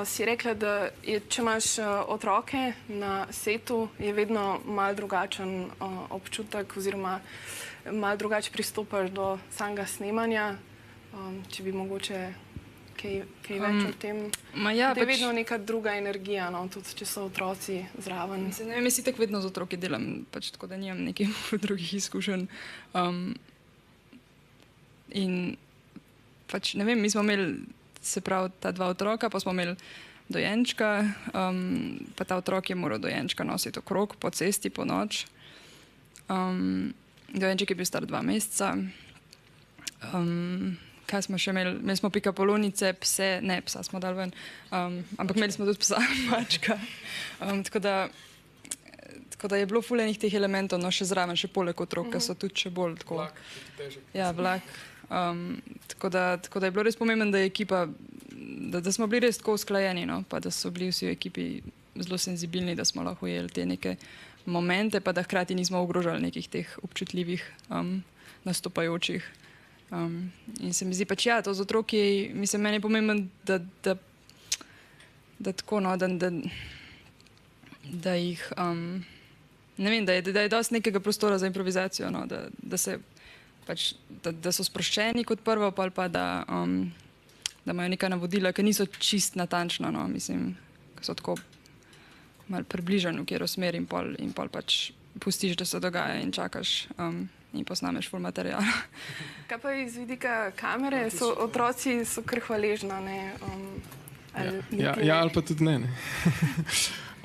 si rekla, da če imaš otroke na setu, je vedno malo drugačen občutek oziroma malo drugače pristopaš do samega snemanja. Če bi mogoče kaj več o tem. Da je vedno neka druga energija, no, tudi če so otroci zraven. Ne vem, jaz si tako vedno z otroki delam, pač tako da nimam nekih drugih izkušenj. In pač, ne vem, mi smo imeli, se pravi, ta dva otroka, pa smo imeli dojenčka, pa ta otrok je moral dojenčka nositi okrog po cesti, po noč. Dojenček je bil star 2 meseca. Kaj smo še imeli? Imeli smo pikapolonice, pse, ne, psa smo dali ven, ampak imeli smo tudi psa, mačka. Tako da je bilo ful enih teh elementov, no, še zraven, še poleg otrok, ki so tudi še bolj tako. Vlak, težek. Ja, vlak. Tako da je bilo res pomembno, da je ekipa, da smo bili res tako usklajeni, no, pa da so bili vsi v ekipi zelo senzibilni, da smo lahko ujeli te neke momente, pa da hkrati nismo ogrožali nekih teh občutljivih nastopajočih. In se mi zdi pač, ja, to z otroki, mislim, meni je pomembno, da tako, no, da jih, ne vem, da je dosti nekega prostora za improvizacijo, no, da se pač, da so sproščeni kot prvo, pa da imajo neka navodila, ki niso čist natančna, no, mislim, ki so tako malo približani v katero smer in pol pač pustiš, da se dogaja in čakaš in posnameš ful material. Kaj pa iz vidika kamere? Otroci so kar hvaležna, ne? Ja, ali pa tudi ne.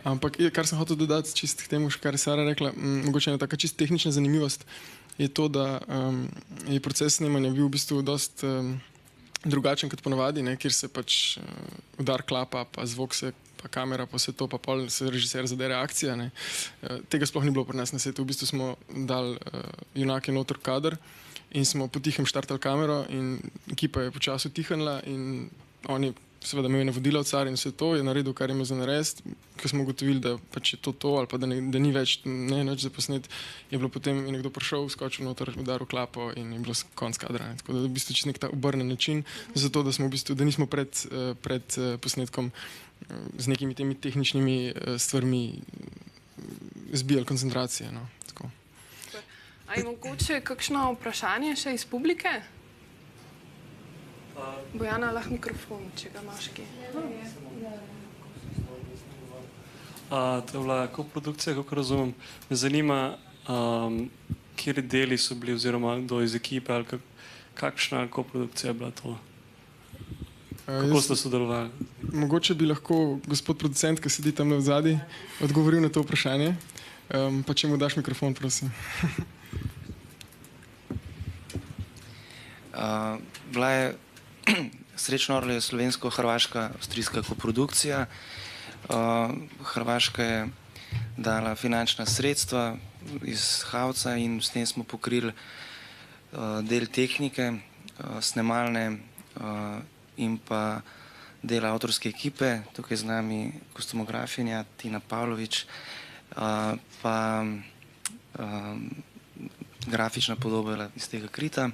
Ampak, kar sem hotel dodati čist k temu, kar je Sara rekla, mogoče ena taka čist tehnična zanimivost, je to, da je proces snemanja bil v bistvu dost drugačen kot ponavadi, ne, kjer se pač udar klapa, pa zvok se, pa kamera, pa vse to, pa pol se režiser zadere akcija, ne. Tega sploh ni bilo pri nas na setu. V bistvu smo dali junake noter kader in smo potihem štartali kamero in ekipa je počasi utihnila in oni seveda imel navodila od Sare in vse to, je naredil, kar je imel za narediti. Ko smo ugotovili, da pač je to ali pa da ni več nič za posnet, je bilo potem nekdo prišel, skočil noter, udaril klapo in je bilo konc kadra. Tako da v bistvu čisto nek ta obrnen način, zato da smo v bistvu, da nismo pred posnetkom z nekimi temi tehničnimi stvarmi zbijali koncentracije, no. Tako. A A je mogoče kakšno vprašanje še iz publike? Bojana, lahko mikrofon, če ga imaš kje. To je bila koprodukcija, kako razumem. Me zanima, kje deli so bili oziroma kdo iz ekipe ali kakšna koprodukcija je bila to? Kako ste sodelovali? Mogoče bi lahko gospod producent, ki sedi tam v zadnji, odgovoril na to vprašanje. Pa če mu daš mikrofon, prosim. Bila je Srečno Orle slovensko-hrvaška avstrijska koprodukcija. Hrvaška je dala finančna sredstva iz Havca in s tem smo pokrili del tehnike, snemalne in pa del avtorske ekipe. Tukaj z nami kostumografinja Tina Pavlović, pa grafična podoba iz tega krita.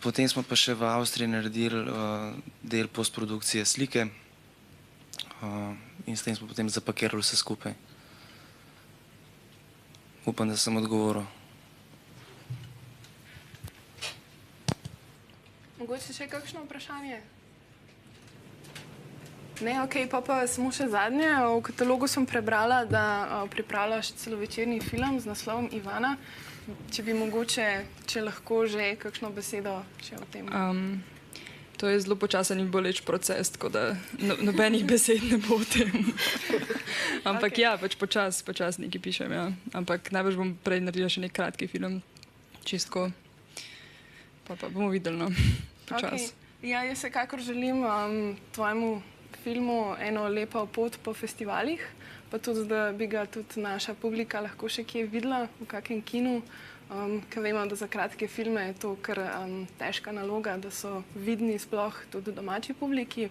Potem smo pa še v Avstriji naredili del postprodukcije slike in s tem smo potem zapakirali vse skupaj. Upam, da sem odgovoril. Mogoče še kakšno vprašanje? Ne, ok, pa samo še zadnje. V katalogu sem prebrala, da pripravljaš celovečerni film z naslovom Ivana. Če bi mogoče, če lahko že kakšno besedo še o tem. To je zelo počasen in boleč proces, tako da nobenih besed ne bo o tem. Ampak ja, pač počas nekaj pišem, ja. Ampak najbolj bom prej naredila še nek kratki film, čistko. Pa bomo videli, no, počas. Ja, jaz vsekakor želim tvojemu filmu eno lepo pot po festivalih, pa tudi, da bi ga tudi naša publika lahko še kje videla, v kakem kinu, ker vemo, da za kratke filme je to kar težka naloga, da so vidni sploh tudi domači publiki.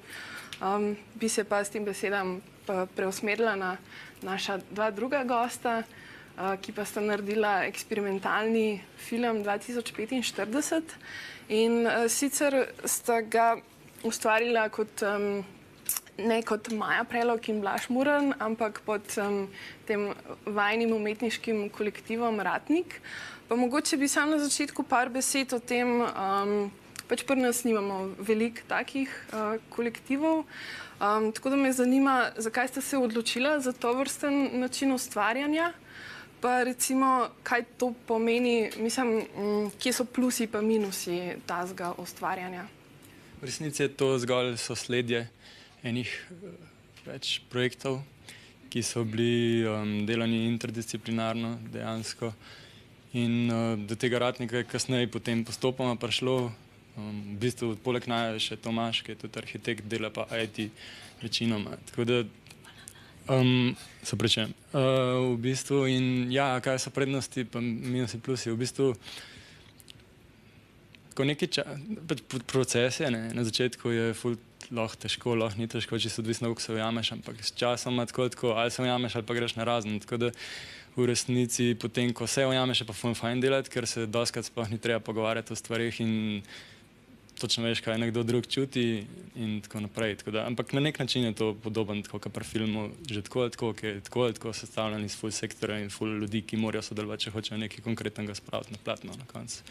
Bi se pa s tem besedam preusmerila na naša dva druga gosta, ki pa sta naredila eksperimentalni film 2045 in sicer sta ga ustvarila kot ne kot Maja Prelog in Blaž Murn, ampak pod tem vajnim umetniškim kolektivom Ratnik. Pa mogoče bi sam na začetku par besed o tem, pač pri nas nimamo veliko takih kolektivov, tako da me zanima, zakaj ste se odločila za to vrsten način ustvarjanja, pa recimo, kaj to pomeni, mislim, kje so plusi pa minusi tazga ustvarjanja. V resnici je to zgolj sosledje enih več projektov, ki so bili delani interdisciplinarno dejansko. In do tega Ratnika je kasneje potem postopoma prišlo. V bistvu poleg naja še Tomaž, ki je tudi arhitekt, dela pa IT večinoma. Tako da se pričem. V bistvu in ja, kaj so prednosti pa minusi plusi. V bistvu ko neki proces je, na začetku je ful lahko težko, lahko ni težko, če se odvisno, kako se ujameš, ampak s časom tako, ali se ujameš ali pa greš na razen. Tako da v resnici potem, ko se ujameš, je pa fajn delati, ker se doskrat sploh ni treba pogovarjati o stvarih in točno veš, kaj nekdo drug čuti in tako naprej. Ampak na nek način je to podoben, tako kot pri filmu, že tako, ki je tako sestavljen iz ful sektorja in ful ljudi, ki morajo sodelovati, če hočejo nekaj konkretnega spraviti na platno na koncu.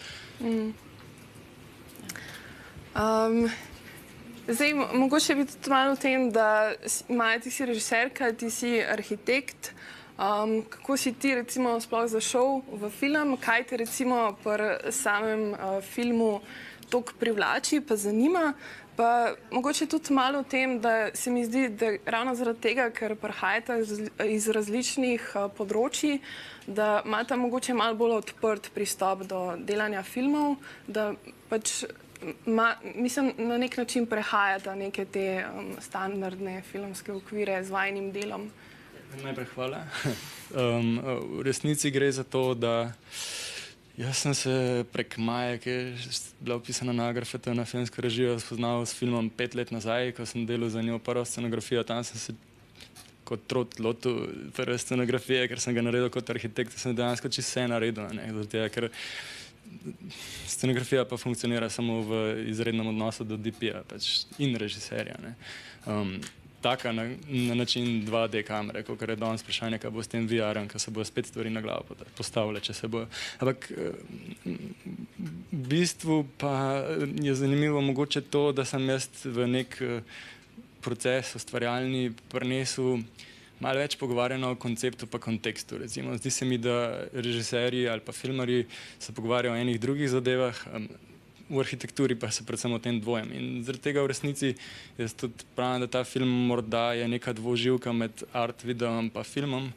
Zdaj, mogoče bi tudi malo o tem, da Maja, ti si režiserka, ti si arhitekt. Kako si ti recimo sploh zašel v film? Kaj te recimo pri samem filmu toliko privlači, pa zanima? Pa mogoče tudi malo o tem, da se mi zdi, da ravno zaradi tega, ker prihajata iz različnih področji, da imata mogoče malo bolj odprt pristop do delanja filmov, da pač mislim, na nek način prehajata neke te standardne filmske okvire z vajnim delom. Najprej hvala. V resnici gre za to, da jaz sem se prek Maje, ki je bila opisana na Agrafetu na filmsko režijo, spoznal s filmom 5 let nazaj, ko sem delal za njo prvo scenografijo. Tam sem se kot trot lotil prve scenografije, ker sem ga naredil kot arhitekt, sem dejansko čisto vse naredil, ker scenografija pa funkcionira samo v izrednem odnosu do DP-ja in režiserja. taka na način 2D kamere, kot je danes vprašanje, kaj bo s tem VR-em, kaj se bo spet stvari na glavo postavile, če se bo. Ampak v bistvu pa je zanimivo mogoče to, da sem jaz v nek proces ustvarjalni prinesel malo več pogovarjanja o konceptu pa kontekstu. Recimo, zdi se mi, da režiserji ali pa filmarji se pogovarjajo o enih drugih zadevah, v arhitekturi pa se predvsem o tem dvojem. In zaradi tega v resnici jaz tudi pravim, da ta film morda je neka dvoživka med art videom pa filmom,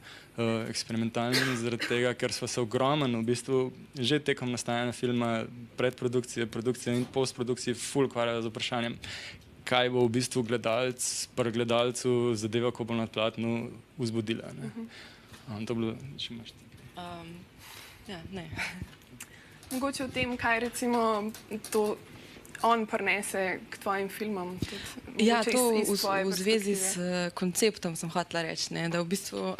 eksperimentalnim, zaradi tega, ker smo se ogromno v bistvu že tekom nastajanja filma, predprodukcije, produkcije in postprodukcije ful ukvarjali z vprašanjem, kaj bo v bistvu pri gledalcu zadeva, ko bo na platnu vzbudila. To bilo, če imaš Ja, ne. Mogoče o tem, kaj recimo to on prinese k tvojim filmom. Ja, to v zvezi s konceptom sem hotela reči, da v bistvu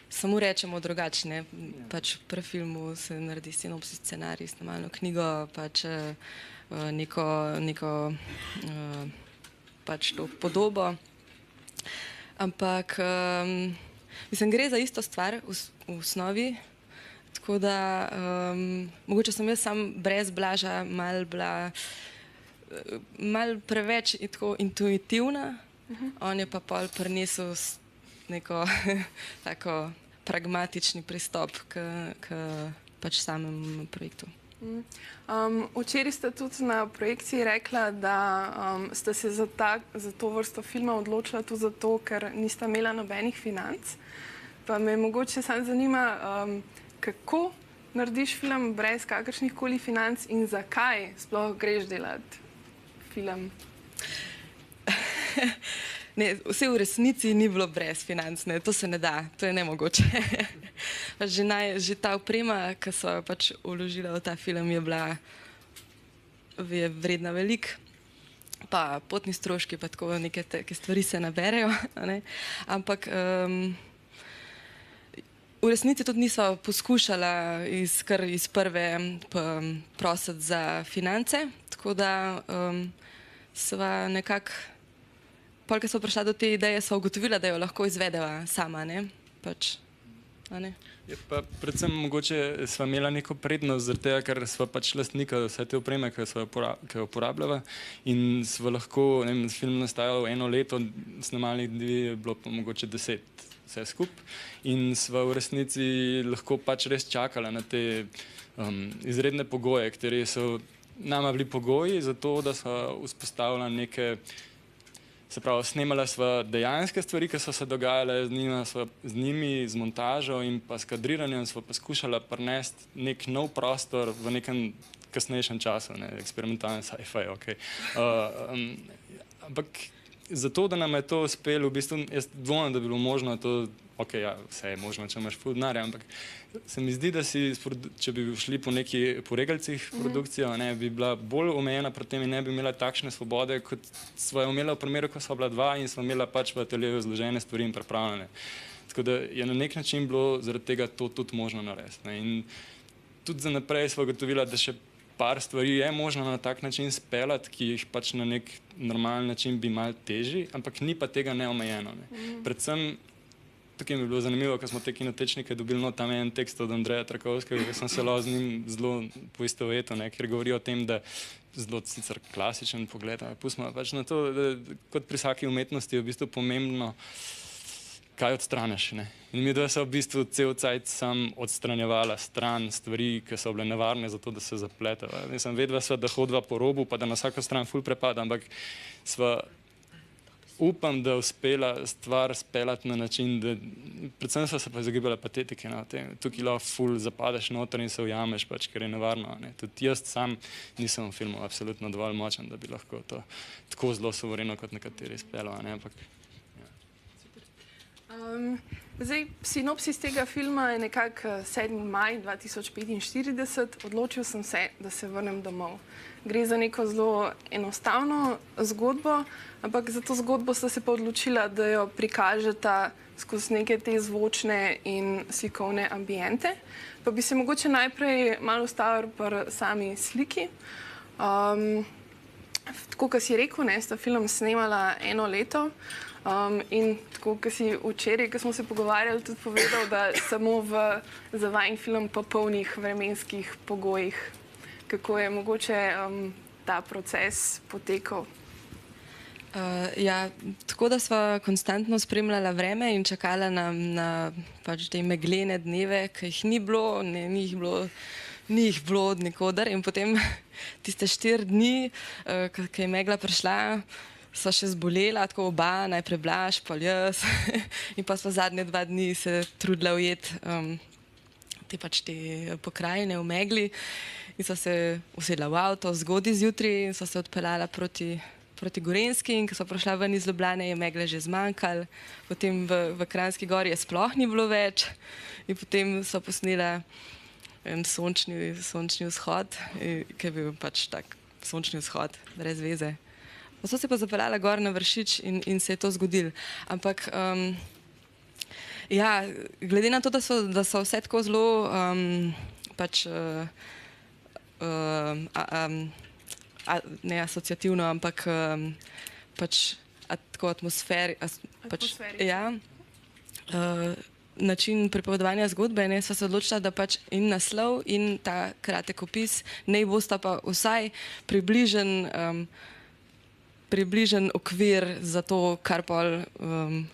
samo rečemo drugače. Pač pri filmu se naredi sinopsis, scenarij, snemalno knjigo, pač neko pač to podobo. Ampak mislim, gre za isto stvar v osnovi. Tako da mogoče sem jaz sam brez Blaža malo preveč intuitivna, on je pa pol prinesel neko tako pragmatični pristop k pač samemu projektu. Včeraj ste tudi na projekciji rekla, da ste se za to vrsto filma odločila tudi zato, ker niste imela nobenih financ. Pa me mogoče samo zanima, kako narediš film brez kakršnih koli financ in zakaj sploh greš delati film? Ne, vse v resnici ni bilo brez financ, ne, to se ne da, to je nemogoče. Že ta oprema, ki so jo pač vložila v ta film, je vredna veliko. Pa potni stroški, pa tako neke stvari se naberejo. Ampak v resnici tudi niso poskušala kar iz prve prositi za finance, tako da sva nekako, polk so prišla do te ideje, so ugotovila, da jo lahko izvedeva sama, pač, ne? Je pa predvsem mogoče sva imela neko prednost, zaradi tega, ker sva pač lastnika vse te opreme, ki jo uporabljava in sva lahko, ne vem, film nastajal 1 leto, snemalnih dni je bilo pa mogoče 10 vse skupaj in sva v resnici lahko pač res čakala na te izredne pogoje, kateri so nama bili pogoji za to, da sva vzpostavila neke, se pravi, snemala sva dejanske stvari, ki so se dogajale z njimi, z montažo in pa s kadriranjem sva poskušala prinesti nek nov prostor v nekem kasnejšem času, eksperimentalni sci-fi, ampak zato, da nam je to uspelo, v bistvu jaz dvomim, da bi bilo možno to, vse je možno, če imaš ful denarja, ampak se mi zdi, da če bi šli po regalcih produkcijo, bi bila bolj omejena pri tem in ne bi imela takšne svobode, kot sva jo imela v primeru, ko sva bila 2 in sva imela pač v ateljeju zložene stvari in pripravljene. Tako da je na nek način bilo zaradi tega to tudi možno narediti. In tudi za naprej sva ugotovila, da še par stvari je možno na tak način speljati, ki jih pač na nek normalen način bi malo težji, ampak ni pa tega neomejeno. Predvsem, tukaj mi je bilo zanimivo, ko smo te kinotečnike dobili, tam je en tekst od Andreja Trakovskega, ki sem se z njim zelo poistovetil, ker govori o tem, da zelo sicer klasičen pogled, pustimo pač na to, da kot pri vsaki umetnosti je v bistvu pomembno, kaj odstraniš. In mi dva se v bistvu cel cajt sam odstranjevala stran stvari, ki so bile nevarne za to, da se zapletava. Mislim, vedva sva, da hodva po robu, pa da na vsako stran ful prepada, ampak sva, upam, da uspela stvar speljati na način, da predvsem sva se pa izogibala patetike na tem. Tukaj lahko ful zapadeš noter in se ujameš, pač, ker je nevarno. Tudi jaz sam nisem v filmu absolutno dovolj močen, da bi lahko to tako zelo suvereno kot nekateri speljala, ampak Sinopsis tega filma je nekako 7. maj 2045. Odločil sem se, da se vrnem domov. Gre za neko zelo enostavno zgodbo, ampak za to zgodbo sta se pa odločila, da jo prikažeta skozi neke te zvočne in slikovne ambiente. Pa bi se mogoče najprej malo ustavil pri sami sliki. Tako, kot si rekel, ne, sta film snemala 1 leto in tako, kot si včeraj, ko smo se pogovarjali, tudi povedal, da samo za vajin film po polnih vremenskih pogojih. Kako je mogoče ta proces potekal? Ja, tako da sva konstantno spremljala vreme in čakala na pač te meglene dneve, ki jih ni bilo, ni jih bilo od nikoder. In potem tiste 4 dni, ki je megla prišla, sva še zbolela, tako oba, najprej Blaž, pol jaz. In pa sva zadnje 2 dni se trudila ujeti te pokrajine v megli. In sva se usedla v avto zgodaj zjutraj in sva se odpeljala proti Gorenjski, in ko so prišla ven iz Ljubljane, je megle že zmanjkalo, potem v Kranjski Gori je sploh ni bilo več in potem so posnela en sončni vzhod, ki je bil pač tak sončni vzhod, brez veze. Pa so se pa zapeljala gor na Vršič in se je to zgodilo. Ampak ja, glede na to, da so vse tako zelo pač ne asociativno, ampak pač tako način pripovedovanja zgodbe, ne, sva se odločila, da pač in naslov in ta kratek opis naj bosta pa vsaj približen okvir za to, kar pol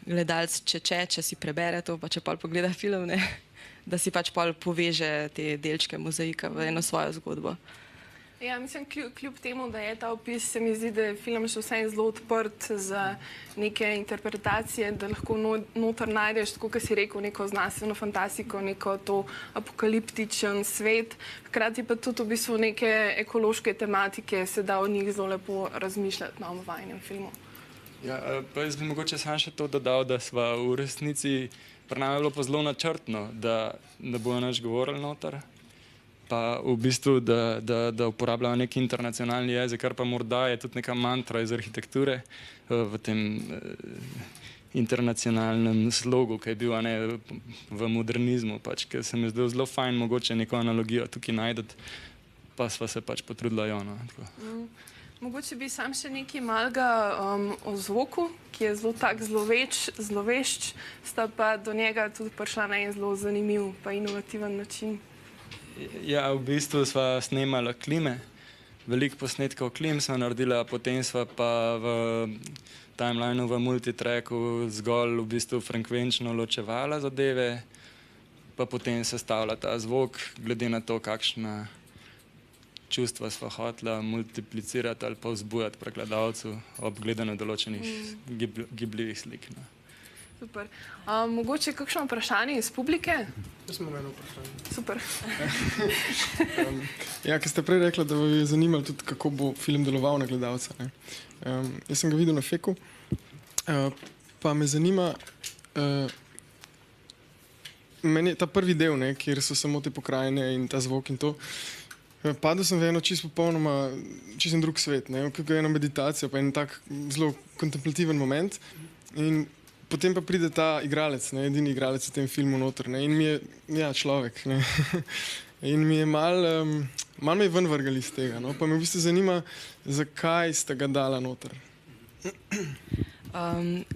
gledalec če si prebere to, pa če pol pogleda film, ne, da si pač pol poveže te delčke mozaika v eno svojo zgodbo. Ja, mislim, kljub temu, da je ta opis, se mi zdi, da je film še vsaj zelo odprt za neke interpretacije, da lahko noter najdeš, tako kot si rekel, neko znanstveno fantastiko, neko to apokaliptičen svet, hkrati pa tudi v bistvu neke ekološke tematike se da o njih zelo lepo razmišljati na vajinem filmu. Ja, pa jaz bi mogoče sam še to dodal, da sva v resnici, pri nami je bilo pa zelo načrtno, da ne bojo nič govorili noter, pa v bistvu, da uporabljajo neki internacionalni jezik, kar pa morda je tudi neka mantra iz arhitekture v tem internacionalnem slogu, ki je bil v modernizmu, pač, ker se mi zdelo zelo fajn mogoče neko analogijo tukaj najdeti, pa sva se pač potrudila jo. Mogoče bi sam še nekaj malega o zvoku, ki je zelo tak zlovešč, sta pa do njega tudi prišla na en zelo zanimiv pa inovativen način. Ja, v bistvu sva snemala klime, veliko posnetkov klim sva naredila, potem sva pa v timelineu, v multitracku zgolj v bistvu frekvenčno ločevala zadeve, pa potem sestavila ta zvok, glede na to, kakšna čustva sva hotela multiplicirati ali pa vzbujati pri gledalcu ob gledanju določenih gibljivih slik. Super. Mogoče kakšno vprašanje iz publike? Jaz imam eno vprašanje. Super. Ja, ker ste prej rekla, da bi zanimali tudi, kako bo film deloval na gledalca. Jaz sem ga videl na Feku, pa me zanima, meni je ta prvi del, kjer so samo te pokrajine in ta zvok in to, padel sem v eno čisto drug svet, eno meditacijo, pa en tak zelo kontemplativen moment in potem pa pride ta igralec, edini igralec v tem filmu noter, in mi je, ja, človek, in mi je malo me je ven vrgali iz tega, pa me v bistvu zanima, zakaj ste ga dala noter.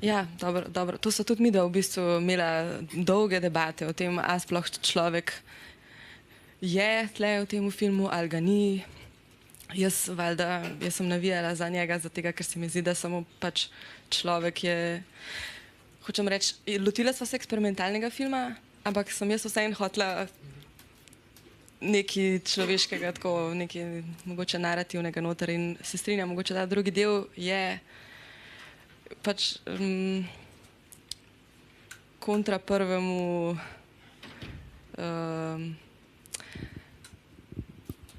Ja, dobro, to so tudi mi, da v bistvu imela dolge debate o tem, a sploh človek je tle v tem filmu ali ga ni. Jaz sem navijala za njega, ker se mi zdi, da samo pač človek je. Hočem reči, lotila sva se eksperimentalnega filma, ampak sem jaz vseeno hotela nekaj človeškega, tako nekaj mogoče narativnega noter in se strinjam, mogoče ta drugi del je pač kontra prvemu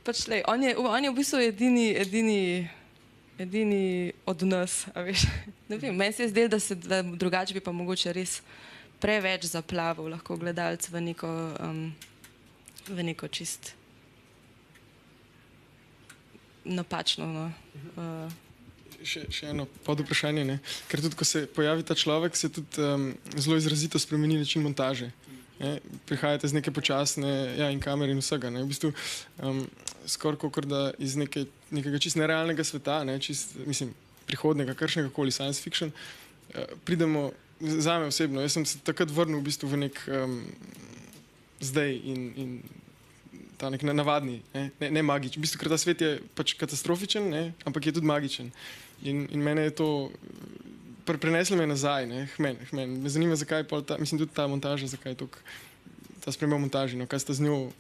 pač lej, on je v bistvu edini od nas, a veš. Ne vem, meni se je zdelo, da drugače bi pa mogoče res preveč zaplaval lahko gledalec v neko čist napačno. Še eno podvprašanje, ker tudi, ko se pojavi ta človek, se tudi zelo izrazito spremeni način montaže. Prihajate z neke počasne in kamere in vsega. V bistvu, skoraj kot da iz nekega čist nerealnega sveta, mislim, prihodnega, kakšnega koli science fiction, pridemo, zame osebno, jaz sem se takrat vrnil v bistvu v nek zdaj in ta nek navadni, ne magičen. V bistvu, ker ta svet je pač katastrofičen, ampak je tudi magičen. In mene je to, preneslo me nazaj, me zanima, zakaj mislim tudi ta montaža, zakaj je ta sprememba montaži, kaj sta z njo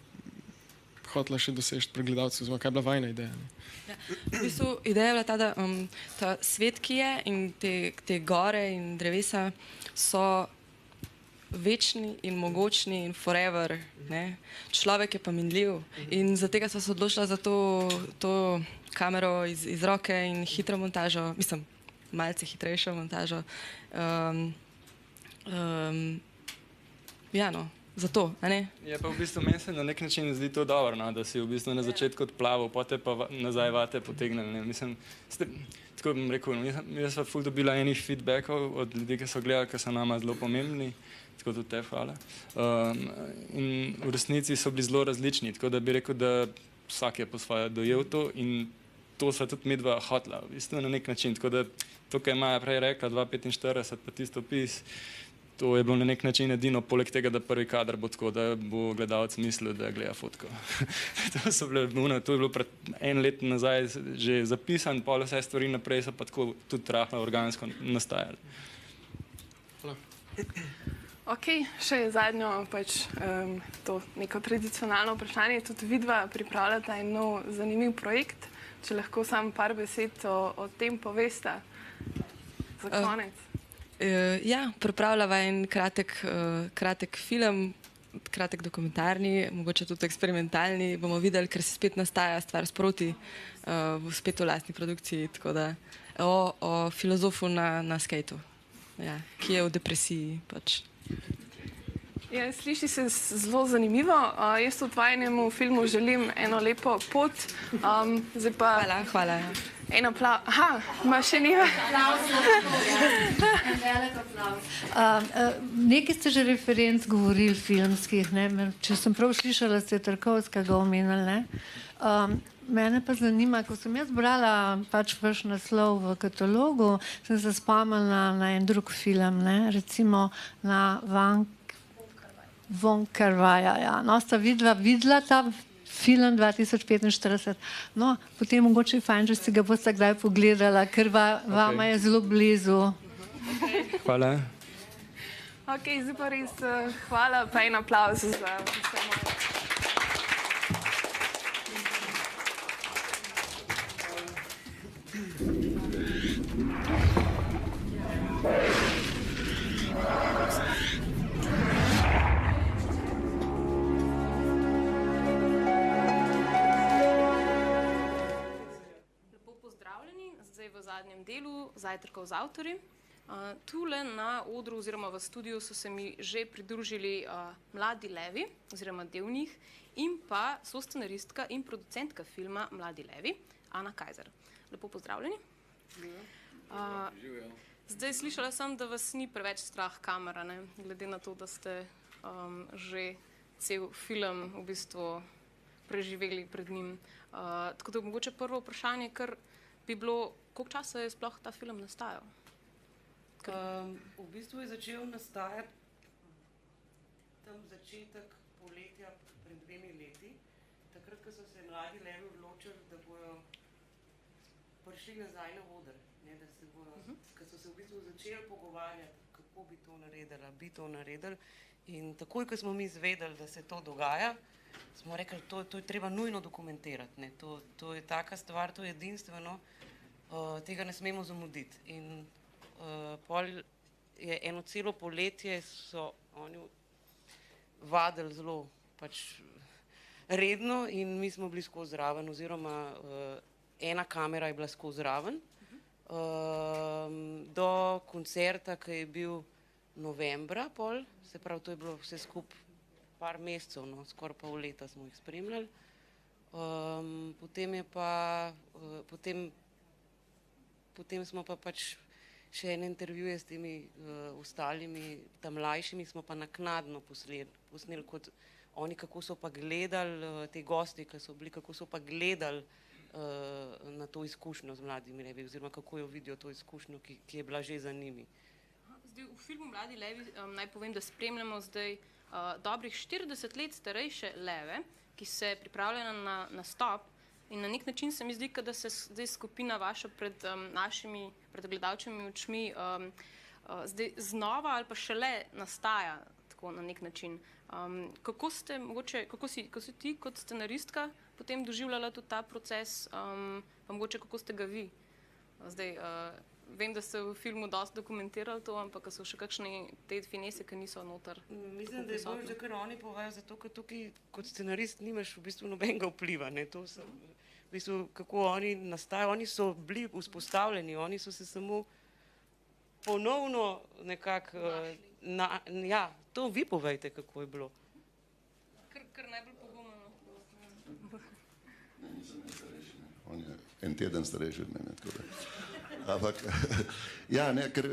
hotela še doseči pri gledalcu, oziroma kaj je bila vajna ideja. Ja, v bistvu ideja je bila ta, da ta svet, ki je, in te gore in drevesa so večni in mogočni in forever. Človek je pa minljiv in zato so se odločila za to kamero iz roke in hitro montažo, mislim, malce hitrejšo montažo. Ja, no. Zato, a ne? Je pa v bistvu meni se na nek način zdi to dobro, da si v bistvu na začetku odplaval, potem pa nazaj vate potegnili. Mislim, tako bom rekel, jaz sem ful dobila enih feedbackov od ljudi, ki so gledali, ki so nama zelo pomembni, tako tudi te hvala. In v resnici so bili zelo različni, tako da bi rekel, da vsak je po svoje dojel to in to sva tudi medva hotla, v bistvu na nek način. Tako da to, kar je Maja prej rekla, 2:45 pa tisto opis, to je bilo na nek način edino, poleg tega, da prvi kader bo tako, da bo gledalec mislil, da gleda fotko. To je bilo pred en let nazaj že zapisan, pol vse stvari naprej so pa tako tudi rahlo organsko nastajali. Ok, še zadnjo to neko tradicionalno vprašanje. Tudi vidva pripravljata en nov zanimiv projekt. Če lahko samo par besed o tem povesta za konec. Ja, pripravljava en kratek film, kratek dokumentarni, mogoče tudi eksperimentalni. Bomo videli, ker se spet nastaja stvar sproti, spet v lastni produkciji, tako da o filozofu na skejtu, ki je v depresiji pač. Ja, sliši se zelo zanimivo. Jaz v tvojemu filmu želim eno lepo pot. Zdaj pa... Hvala. En aplauz. Aha, ima še nekaj? En velik aplauz. Nekaj ste že referenc govorili filmskih, če sem prav slišala, ste Tarkovskega omenili. Mene pa zanima, ko sem jaz brala pač vaš naslov v katalogu, sem se spomnila na en drug film, recimo na Von Kar-wai. No, sta videla ta film 2045. No, potem mogoče je fajn, če si ga boste kdaj pogledala, ker vama je zelo blizu. Hvala. Ok, zdaj pa res hvala, pa en aplauz za vse moje. V zadnjem delu Zajtrkov z avtorji. Tule na odru oziroma v studiu so se mi že pridružili Mladi levi oziroma del njih in pa soscenaristka in producentka filma Mladi levi, Ana Kajzer. Lepo pozdravljeni. Zdaj slišala sem, da vas ni preveč strah kamera, glede na to, da ste že cel film v bistvu preživeli pred njim. Tako da mogoče prvo vprašanje, ker bi bilo, koliko časa je sploh ta film nastajal? V bistvu je začel nastajati tam začetek poletja pred 2 leti, takrat, ko so se Mladi levi odločili, da bojo prišli nazaj na oder, ko so se v bistvu začeli pogovarjati, kako bi to naredili. In takoj, ko smo mi izvedeli, da se to dogaja, smo rekli, to je treba nujno dokumentirati. To je taka stvar, to je edinstveno, tega ne smemo zamuditi. In pol je eno celo poletje so oni vadili zelo pač redno in mi smo bili skozi zraven, oziroma ena kamera je bila skozi zraven. Do koncerta, ki je bil novembra pol, se pravi, to je bilo vse skupaj par mesecev, skoraj pol leta smo jih spremljali. Potem smo pa pač še ene intervjuje s temi ostalimi, tam mlajšimi, smo pa naknadno posneli, kot oni kako so pa gledali, te gosti, ki so bili, kako so pa gledali na to izkušnjo z mladimi levi, oziroma kako jo vidijo to izkušnjo, ki je bila že za njimi. Zdaj, v filmu Mladi levi naj povem, da spremljamo zdaj dobrih 40 let starejše leve, ki se pripravljajo na nastop in na nek način se mi zdi, da se zdaj skupina vaša pred našimi, pred gledalčevimi očmi zdaj znova ali pa šele nastaja tako na nek način. Kako si ti kot scenaristka potem doživljala tudi ta proces, pa mogoče kako ste ga vi? Zdaj, vem, da ste v filmu dosti dokumentirali to, ampak so še kakšne te finese, ki niso noter. Mislim, da je bolj, da kar oni povajo, zato ker tukaj kot scenarist nimaš v bistvu nobenega vpliva. To so, v bistvu, kako oni nastajajo, oni so bili vzpostavljeni, oni so se samo ponovno nekako, ja, to vi povejte, kako je bilo. Kar najbolj pogumno. Ne, nisem najstarejši, ne. On je en teden starejši od mene, tako da. Ampak, ja, ne, ker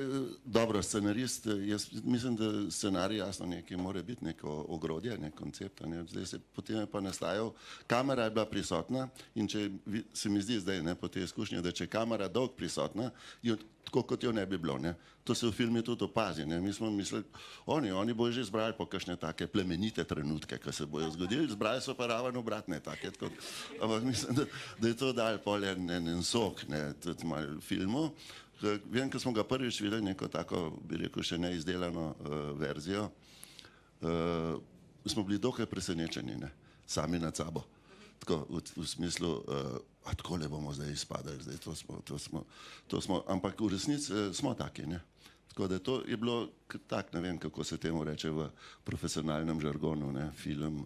dobro, scenarist, jaz mislim, da scenarij jasno nekaj mora biti, neko ogrodje, nek koncept, ne, zdaj se potem je pa nastajal, kamera je bila prisotna in če se mi zdi zdaj, ne, po tej izkušnji, da če je kamera dolg prisotna, tako kot jo ne bi bilo, ne, to se v filmu tudi opazi, ne, mi smo mislili, oni bojo že zbrali po kakšne take plemenite trenutke, ki se bojo zgodili, zbrali so pa ravno obratne take, tako, ampak mislim, da je to dal pol en sok, ne, tudi malo filmu. Vem, ko smo ga prvič videli, neko tako, bi rekel, še neizdelano verzijo, smo bili dokaj presenečeni, ne, sami nad sabo. Tako, v smislu, a takole bomo zdaj izpadali, zdaj to smo, ampak v resnici smo taki, ne. Tako da to je bilo tak, ne vem, kako se temu reče v profesionalnem žargonu, ne, film,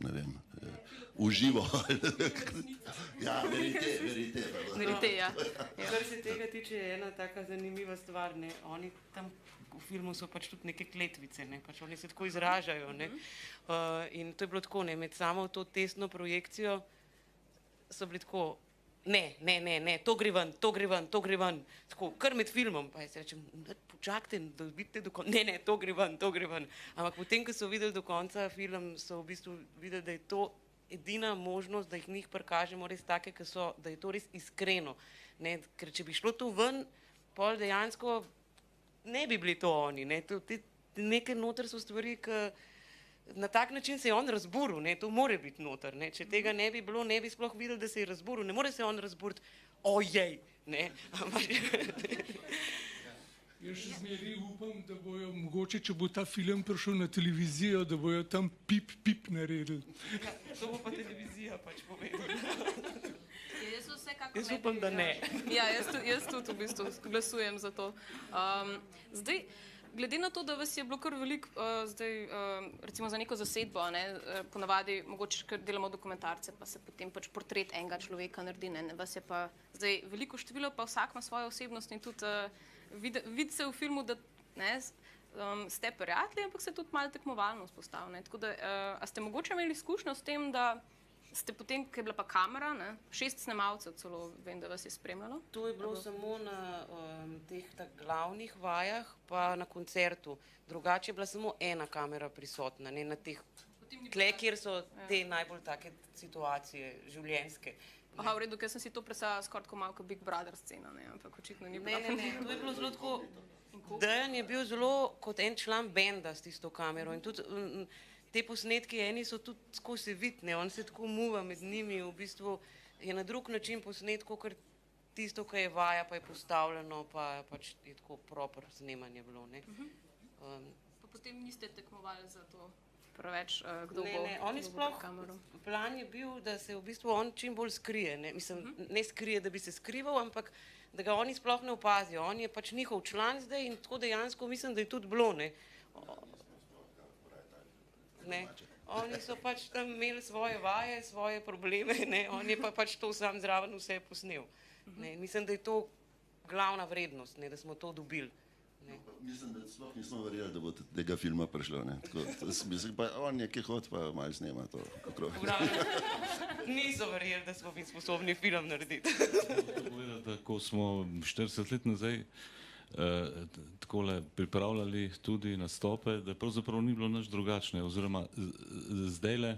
ne vem, uživo. Ja, verite. Verite, ja. Kar se tega tiče, je ena taka zanimiva stvar, ne, oni tam v filmu so pač tudi neke kletvice, ne, pač oni se tako izražajo, ne, in to je bilo tako, ne, med samo to testno projekcijo so bili tako, ne, to gre ven, tako, kar med filmom, pa jaz rečem, počakajte, da vidite do konca, ne, to gre ven, ampak potem, ko so videli do konca film, so v bistvu videli, da je to edina možnost, da jih njih prikažemo res take, ki so, da je to res iskreno, ne, ker če bi šlo to ven, pol dejansko ne bi bili to oni, ne, nekaj noter so stvari, ki na tak način se je on razburil, ne, to more biti noter, ne, če tega ne bi bilo, ne bi sploh videli, da se je razburil, ne more se on razburiti, ojej, ne, Jaz še zmeraj upam, da bojo mogoče, če bo ta film prišel na televizijo, da bojo tam pip naredili. Ja, to bo pa televizija pač povedala. Jaz upam, da ne. Ja, jaz tudi v bistvu glasujem za to. Zdaj, glede na to, da vas je bilo kar veliko, recimo za neko zasedbo, ponavadi, mogoče, ker delamo dokumentarce, pa se potem pač portret enega človeka naredi, vas je pa zdaj veliko število, pa vsak ima svojo osebnost in tudi vidi se v filmu, da ste prijatelji, ampak se tudi malo tekmovalno vzpostavljate. Tako da, a ste mogoče imeli izkušnjo s tem, da ste potem, ko je bila pa kamera, 6 snemalcev celo, vem, da vas je spremljalo? To je bilo samo na teh glavnih vajah, pa na koncertu. Drugače je bila samo ena kamera prisotna, ne na teh tle, kjer so te najbolj take situacije življenjske. Aha, v redu, ker sem si to predstavljala skoraj tako malo kot Big Brother scena, ampak očitno ni bila. Ne, to je bilo zelo tako, Dejan je bil zelo kot en član benda s tisto kamero in tudi te posnetki, eni so tudi tako se vidne, on se tako muva med njimi, v bistvu je na drug način posnet, kot tisto, kar je vaja, pa je postavljeno, pa pač je tako proper snemanje bilo, ne. Pa potem niste tekmovali za to preveč, kdo bo oni sploh, plan je bil, da se v bistvu on čim bolj skrije, ne, mislim, ne skrije, da bi se skrival, ampak da ga oni sploh ne opazijo, on je pač njihov član zdaj in tako dejansko mislim, da je tudi bilo, ne. Oni so pač tam imeli svoje vaje, svoje probleme, ne, on je pa pač to sam zraven vse posnel, ne, mislim, da je to glavna vrednost, ne, da smo to dobili. Mislim, da sploh nismo verjeli, da bo tega filma prišlo, ne, tako, mislim, pa on nekaj hod pa malo snema to okrog. Niso verjeli, da smo bili sposobni film narediti. Ko smo 40 let nazaj takole pripravljali tudi nastope, da pravzaprav ni bilo nič drugačne, oziroma zdajle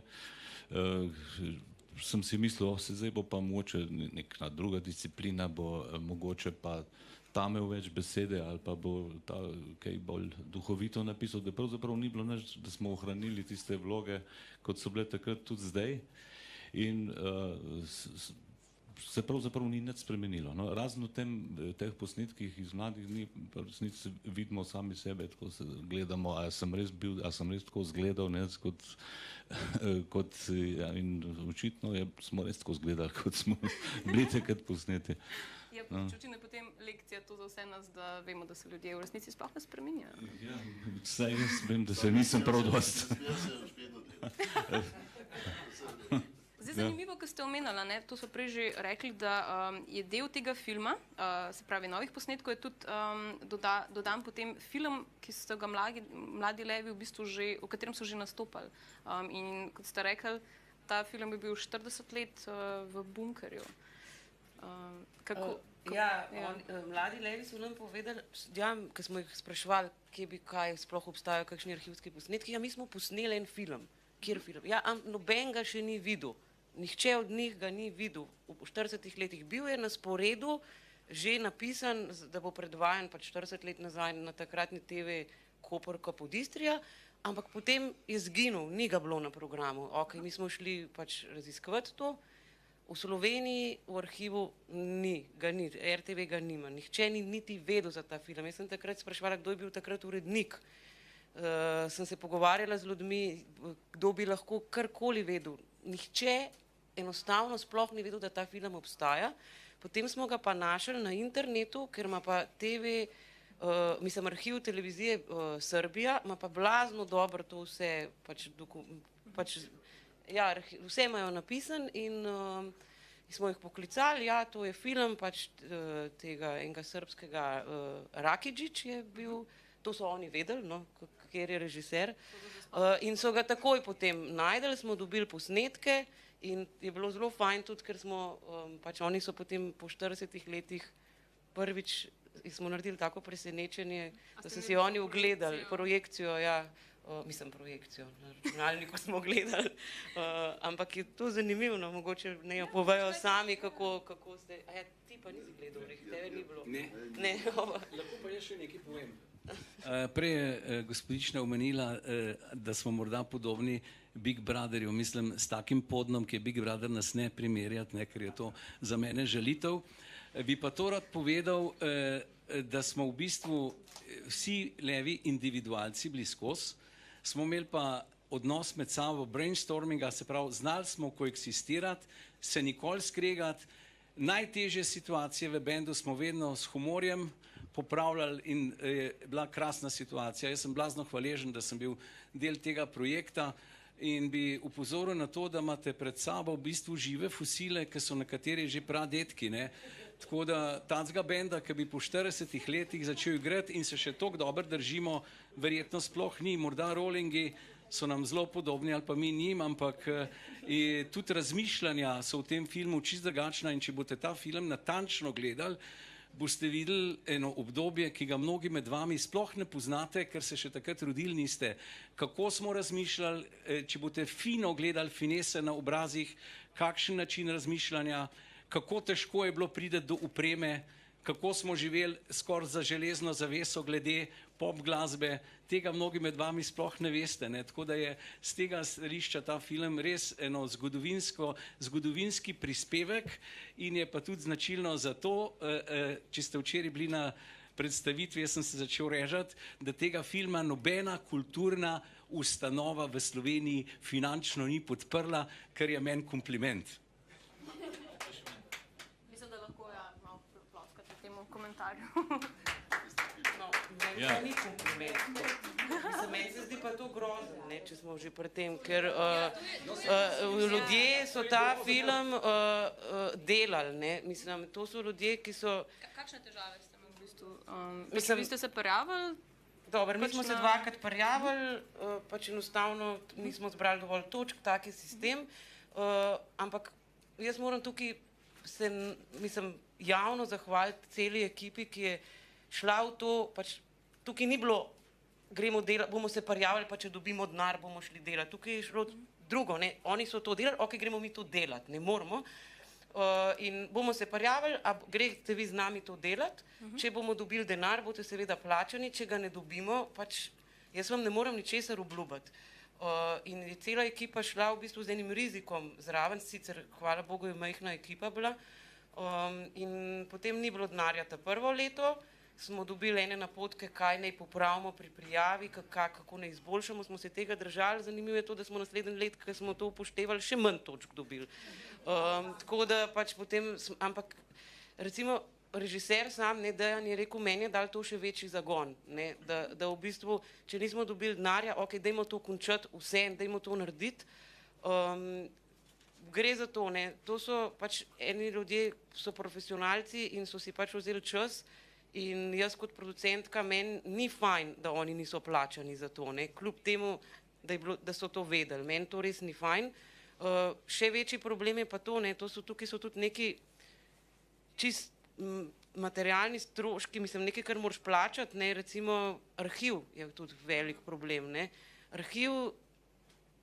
sem si mislil, zdaj bo pa mogoče neka druga disciplina, bo mogoče pa ta imel več besede ali pa bo ta kaj bolj duhovito napisal, da pravzaprav ni bilo nič, da smo ohranili tiste vloge, kot so bile takrat tudi zdaj in se pravzaprav ni nič spremenilo. No, razen v teh posnetkih iz mladih dni, pa v resnici vidimo sami sebe, tako se gledamo, a sem res tako zgledal, ne, kot in očitno smo res tako zgledali, kot smo bili takrat posneti. Je očitno potem lekcija to za vse nas, da vemo, da se ljudje v resnici sploh ne spreminjajo. Ja, saj jaz vem, da se nisem prav dosti. Zdaj, zanimivo, ko ste omenjali, to so prej že rekli, da je del tega filma, se pravi novih posnetkov, je tudi dodan potem film, ki so ga Mladi levi v bistvu že, v katerem so že nastopali. In kot ste rekli, ta film je bil 40 let v bunkerju. Mladi levi so nam povedali, ko smo jih spraševali, kje bi kaj sploh obstajal, kakšni arhivski posnetki, mi smo posneli en film. Kjer film? Noben ga še ni videl. Nihče od njih ga ni videl v 40 letih. Bil je na sporedu, že napisan, da bo predvajan 40 let nazaj na takratni TV Koper Kapodistrija, ampak potem je zginil, ni ga bilo na programu. Mi smo šli raziskovati to. V Sloveniji v arhivu ga ni, RTV ga nima. Nihče ni niti vedel za ta film. Jaz sem takrat spraševala, kdo je bil takrat urednik. Sem se pogovarjala z ljudmi, kdo bi lahko karkoli vedel. Nihče enostavno sploh ni vedel, da ta film obstaja. Potem smo ga pa našli na internetu, ker ima pa arhiv televizije Srbija, ima pa blazno dobro to vse, vse imajo napisan in smo jih poklicali, to je film tega enega srbskega Rakidžić je bil, to so oni vedeli, kjer je režiser, in so ga takoj potem najdeli, smo dobili posnetke in je bilo zelo fajn tudi, ker smo, oni so potem po 40 letih prvič, smo naredili tako presenečenje, da so si oni ogledali projekcijo, projekcijo, na računalniku smo gledali, ampak je to zanimivo, mogoče ne povejo sami, kako ste, ti pa nisi gledal, tebe ni bilo. Ne. Lahko pa jaz še nekaj povem. Prej je gospodična omenila, da smo morda podobni Big Brotherju, mislim, s takim podnom, ki je Big Brother, nas ne primerjati, ker je to za mene žalitev. Bi pa to rad povedal, da smo v bistvu vsi levi individualci bili skozi, smo imeli pa odnos med sabo brainstorminga, se pravi, znali smo koeksistirati, se nikoli skregati, najtežje situacije v bendu smo vedno s humorjem popravljali in je bila krasna situacija. Jaz sem blazno hvaležen, da sem bil del tega projekta in bi upozoril na to, da imate pred sabo v bistvu žive fosile, ki so nekateri že pradetki, ne. Tako da tacga benda, ki bi po 40 letih začel igrati in se še toliko dobro držimo, verjetno sploh ni. Morda rollingi so nam zelo podobni ali pa mi njim, ampak tudi razmišljanja so v tem filmu čisto drugačna in če boste ta film natančno gledali, boste videli eno obdobje, ki ga mnogi med vami sploh ne poznate, ker se še takrat rodili niste. Kako smo razmišljali, če boste fino gledali finese na obrazih, kakšen način razmišljanja, kako težko je bilo priti do opreme, kako smo živeli skoraj za železno zaveso glede pop glasbe, tega mnogi med vami sploh ne veste, ne? Tako da je z tega stališča ta film res eno zgodovinski prispevek in je pa tudi značilno za to, če ste včeraj bili na predstavitvi, jaz sem se začel režati, da tega filma nobena kulturna ustanova v Sloveniji finančno ni podprla, kar je meni kompliment. Komentarju. Ni kompliment. Meni se zdi pa to grozno, če smo že pri tem, ker ljudje so ta film delali, mislim, to so ljudje, ki so... Kakšne težave ste imeli v bistvu? Vi ste se prijavili? Dobro, mi smo se dvakrat prijavili, pač enostavno nismo zbrali dovolj točk, tak je sistem, ampak jaz moram tukaj se, mislim, javno zahvaliti celi ekipi, ki je šla v to, pač tukaj ni bilo, gremo delati, bomo se prijavili, pa če dobimo denar, bomo šli delati. Tukaj je šlo drugo, ne, oni so to delali, ok, gremo mi to delati, ne moramo. In bomo se prijavili, a greste vi z nami to delati, če bomo dobili denar, boste seveda plačani, če ga ne dobimo, pač jaz vam ne morem ničesar obljubiti. In je cela ekipa šla v bistvu z enim rizikom zraven, sicer hvala Bogu je majhna ekipa bila, in potem ni bilo denarja ta prvo leto, smo dobili ene napotke, kaj naj popravimo pri prijavi, kako naj izboljšamo, smo se tega držali, zanimivo je to, da smo naslednji let, ko smo to upoštevali, še manj točk dobili. Tako da pač potem, ampak recimo režiser sam, ne, Dejan je rekel, meni je dal to še večji zagon, ne, da v bistvu, če nismo dobili denarja, ok, dajmo to končati vse in dajmo to narediti. Gre za to, ne, to so pač eni ljudje, so profesionalci in so si pač vzeli čas in jaz kot producentka, meni ni fajn, da oni niso plačani za to, ne, kljub temu, da so to vedeli, meni to res ni fajn. Še večji problem je pa to, ne, tukaj so tudi neki čist materialni stroški, mislim, nekaj, kar moraš plačati, ne, recimo arhiv je tudi velik problem, ne. Arhiv,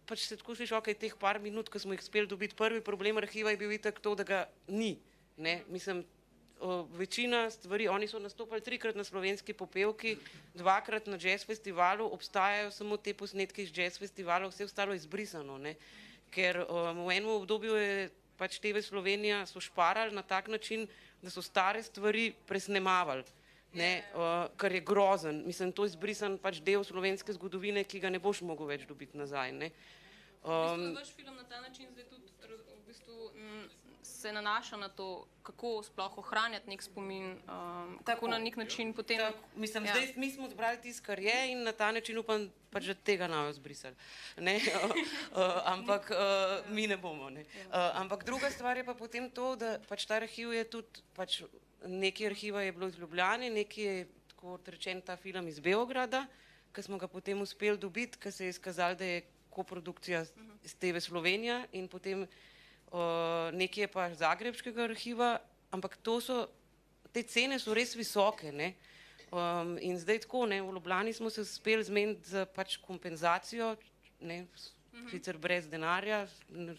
pač se tako sliši, ok, teh par minut, ko smo jih uspeli dobiti, prvi problem arhiva je bil itak to, da ga ni, ne, mislim, večina stvari, oni so nastopali 3-krat na Slovenski popevki, 2-krat na jazz festivalu, obstajajo samo te posnetke iz jazz festivala, vse ostalo je izbrisano, ne, ker v enem obdobju je pač TV Slovenija so šparali na tak način, da so stare stvari presnemavali, ne, kar je grozen. Mislim, to je izbrisan pač del slovenske zgodovine, ki ga ne boš mogel več dobiti nazaj, ne. Vaš film na ta način zdaj tudi v bistvu se nanaša na to, kako sploh ohranjati nek spomin, kako na nek način potem... Mislim, zdaj mi smo zbrali tisto, kar je in na ta način upam, pač da tega ne bojo zbrisali, ne, ampak mi ne bomo, ne. Ampak druga stvar je pa potem to, da pač ta arhiv je tudi, pač nekaj arhiva je bilo iz Ljubljane, nekaj je, tako rečen, ta film iz Beograda, ki smo ga potem uspeli dobiti, ker se je izkazalo, da je koprodukcija iz TV Slovenija in potem nekaj je pa Zagrebškega arhiva, ampak te cene so res visoke, ne. In zdaj tako, ne, v Ljubljani smo se uspeli zmeniti za pač kompenzacijo, ne, sicer brez denarja,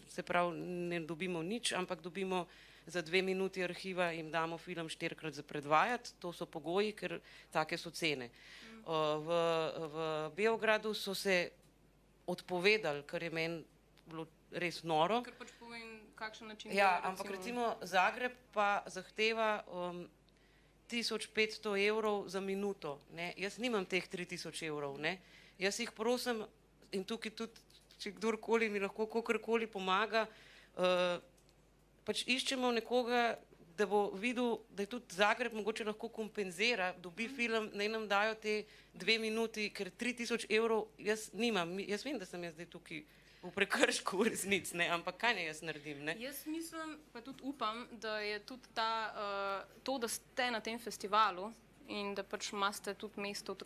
se pravi, ne dobimo nič, ampak dobimo za 2 minuti arhiva jim damo film 4-krat za predvajati, to so pogoji, ker take so cene. V Beogradu so se odpovedali, kar je meni bilo res noro. Ker pač povem, kakšen način... Ja, ampak recimo Zagreb pa zahteva 1500 evrov za minuto, ne. Jaz nimam teh 3000 evrov, ne. Jaz jih prosim in tukaj tudi, če kdorkoli mi lahko kakorkoli pomaga, pač iščemo nekoga, da bo videl, da je tudi Zagreb mogoče lahko kompenzira, dobi film, naj nam dajo te 2 minuti, ker 3000 evrov jaz nimam, jaz vem, da sem jaz zdaj tukaj v prekršku v resnici, ne, ampak kaj naj jaz naredim, ne? Jaz mislim, pa tudi upam, da je tudi to, da ste na tem festivalu in da pač imate tudi mesto v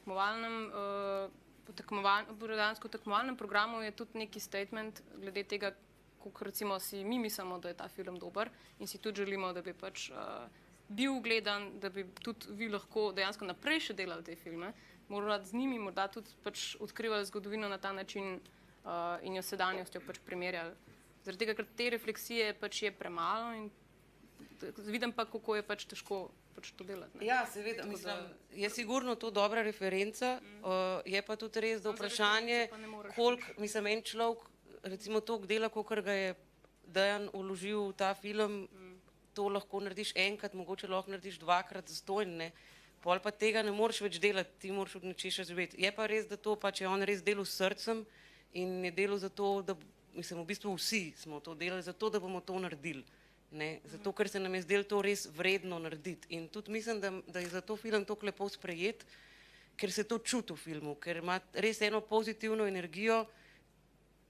tekmovalnem programu, je tudi neki statement glede tega, kako recimo si mi mislimo, da je ta film dober in si tudi želimo, da bi pač bil gledan, da bi tudi vi lahko dejansko naprej še delali te filme, morda z njimi, morda tudi pač odkrivali zgodovino na ta način in jo sedanjostjo pač primerjali. Zaradi tega, ker te refleksije pač je premalo in vidim pa, kako je pač težko pač to delati. Ja, seveda, mislim, je sigurno to dobra referenca, je pa tudi res, da vprašanje, koliko, mislim, en človek, recimo toliko dela, kolikor ga je Dejan vložil v ta film, to lahko narediš enkrat, mogoče lahko narediš 2-krat zastonj, ne. Pol pa tega ne moreš več delati, ti moraš od nečesa živeti. Je pa res, da to pač je on res delal s srcem in je delal zato, da, mislim, v bistvu vsi smo to delali, zato, da bomo to naredili, ne. Zato, ker se nam je zdelo to res vredno narediti. In tudi mislim, da je zato film toliko lepo sprejet, ker se to čuti v filmu, ker ima res eno pozitivno energijo,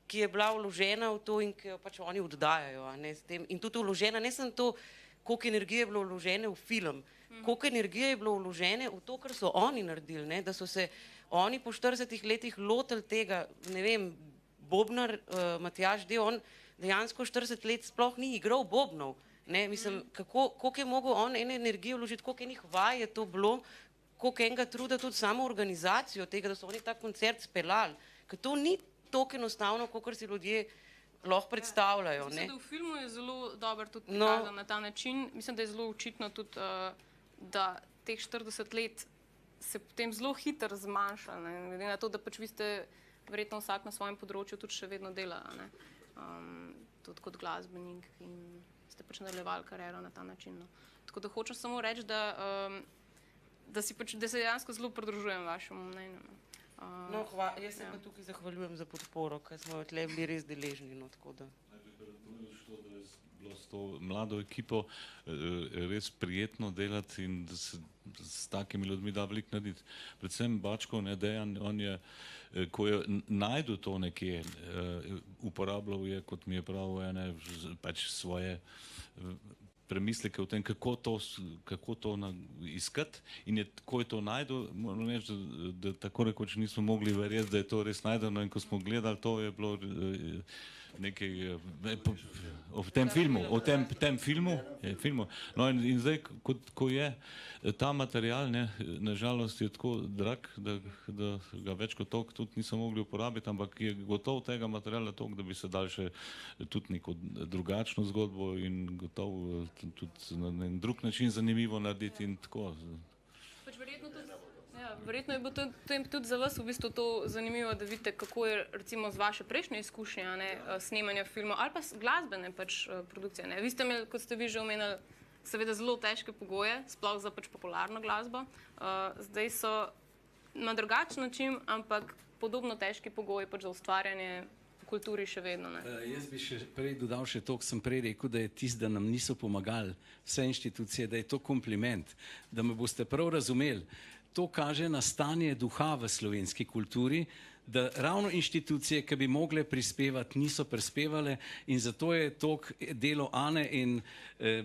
ki je bila vložena v to in ki jo pač oni oddajajo, ne, s tem. In tudi vložena, ne samo to, koliko energije je bilo vložene v film, koliko energije je bilo vložene v to, kar so oni naredili, ne, da so se oni po 40 letih lotili tega, ne vem, bobnar Matjaž Dej, on dejansko 40 let sploh ni igral bobnov, ne, mislim, koliko je mogel on ene energije vložiti, koliko enih vaj je to bilo, koliko enega truda tudi samo organizacijo tega, da so oni ta koncert speljali, ker to ni tako enostavno, kot si ljudje lahko predstavljajo. Mislim, da v filmu je zelo dobro tudi prikazan na ta način. Mislim, da je zelo očitno tudi, da teh 40 let se potem zelo hitro zmanjša, glede na to, da pač vi ste verjetno vsak na svojem področju tudi še vedno dela, tudi kot glasbenik in ste pač nadaljevali kariero na ta način. Tako da hočem samo reči, da se dejansko zelo pridružujem vašemu mnenju. Jaz se pa tukaj zahvaljujem za podporo, ker smo tle bili res deležni. Bilo s to mlado ekipo res prijetno delati in da se s takimi ljudmi da veliko narediti. Predvsem Bačko, Dejan, on je, ko je najdel to nekje, uporabljal je, kot mi je pravil, pač svoje premisleke o tem, kako to iskati in ko je to najdel, moram reči, da tako rekoč nismo mogli verjeti, da je to res najdeno in ko smo gledali, to je bilo nekaj o tem filmu. No in zdaj, ko je ta material, nažalost je tako drag, da ga več kot toliko tudi niso mogli uporabiti, ampak je gotov tega materiala toliko, da bi se dal še tudi neko drugačno zgodbo in gotov tudi na en drug način zanimivo narediti in tako. Pač verjetno je bilo tudi za vas v bistvu to zanimivo, da vidite, kako je recimo z vaše prejšnje izkušnje snemanja filmov ali pa glasbene pač produkcije. Vi ste imeli, kot ste vi že omenili, seveda zelo težke pogoje, sploh za pač popularno glasbo. Zdaj so na drugačen način, ampak podobno težki pogoji pač za ustvarjanje v kulturi še vedno. Jaz bi še prej dodal še to, ko sem prej rekel, da je tisto, da nam niso pomagali vse inštitucije, da je to kompliment, da me boste prav razumeli. To kaže na stanje duha v slovenski kulturi, da ravno inštitucije, ki bi mogle prispevati, niso prispevale in zato je toliko delo Ane in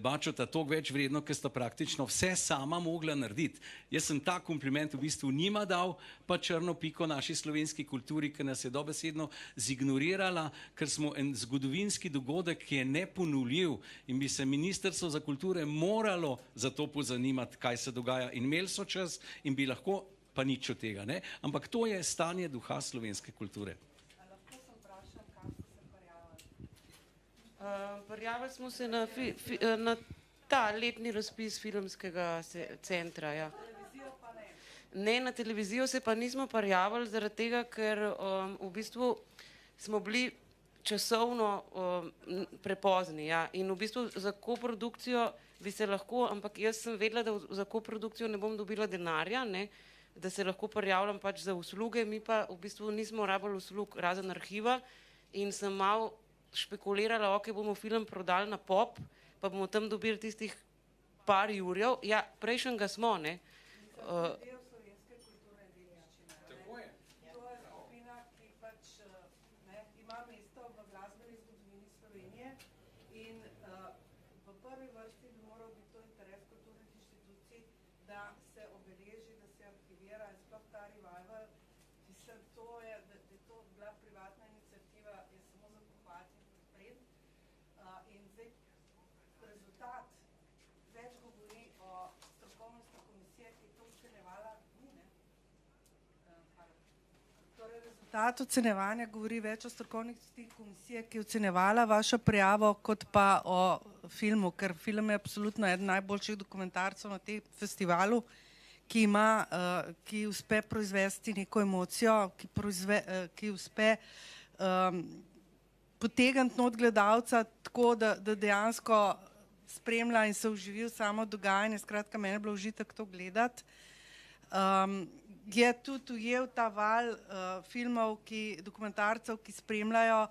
Bačota toliko več vredno, ker sta praktično vse sama mogla narediti. Jaz sem ta kompliment v bistvu njima dal, pa črno piko naši slovenski kulturi, ki nas je dobesedno zignorirala, ker smo en zgodovinski dogodek, ki je neponovljiv in bi se Ministrstvo za kulture moralo za to pozanimati, kaj se dogaja in imeli so čas in bi lahko pa nič od tega, ampak to je stanje duha slovenske kulture. Lahko se vprašam, kako ste se prijavili? Prijavili smo se na ta letni razpis filmskega centra. Ja. Televizijo pa ne? Ne, na televizijo se pa nismo prijavili, zaradi tega, ker v bistvu smo bili časovno prepozni. Ja. In v bistvu za koprodukcijo bi se lahko, ampak jaz sem vedela, da za koprodukcijo ne bom dobila denarja, da se lahko prijavljam pač za usluge, mi pa v bistvu nismo rabili uslug razen arhiva in sem malo špekulirala, ok, bomo film prodali na Pop, pa bomo tam dobili tistih par jurjev. Ja, prejšnjega smo, Rezultat ocenjevanja govori več o strokovnosti komisije, ki je ocenjevala vašo prijavo, kot pa o filmu, ker film je absolutno eden najboljših dokumentarcev na tem festivalu, ki uspe proizvesti neko emocijo, ki uspe potegniti not gledalca tako, da dejansko spremlja in se vživi v samo dogajanje. Skratka, meni je bilo užitek to gledati. Je tudi ujel ta val filmov, dokumentarcev, ki spremljajo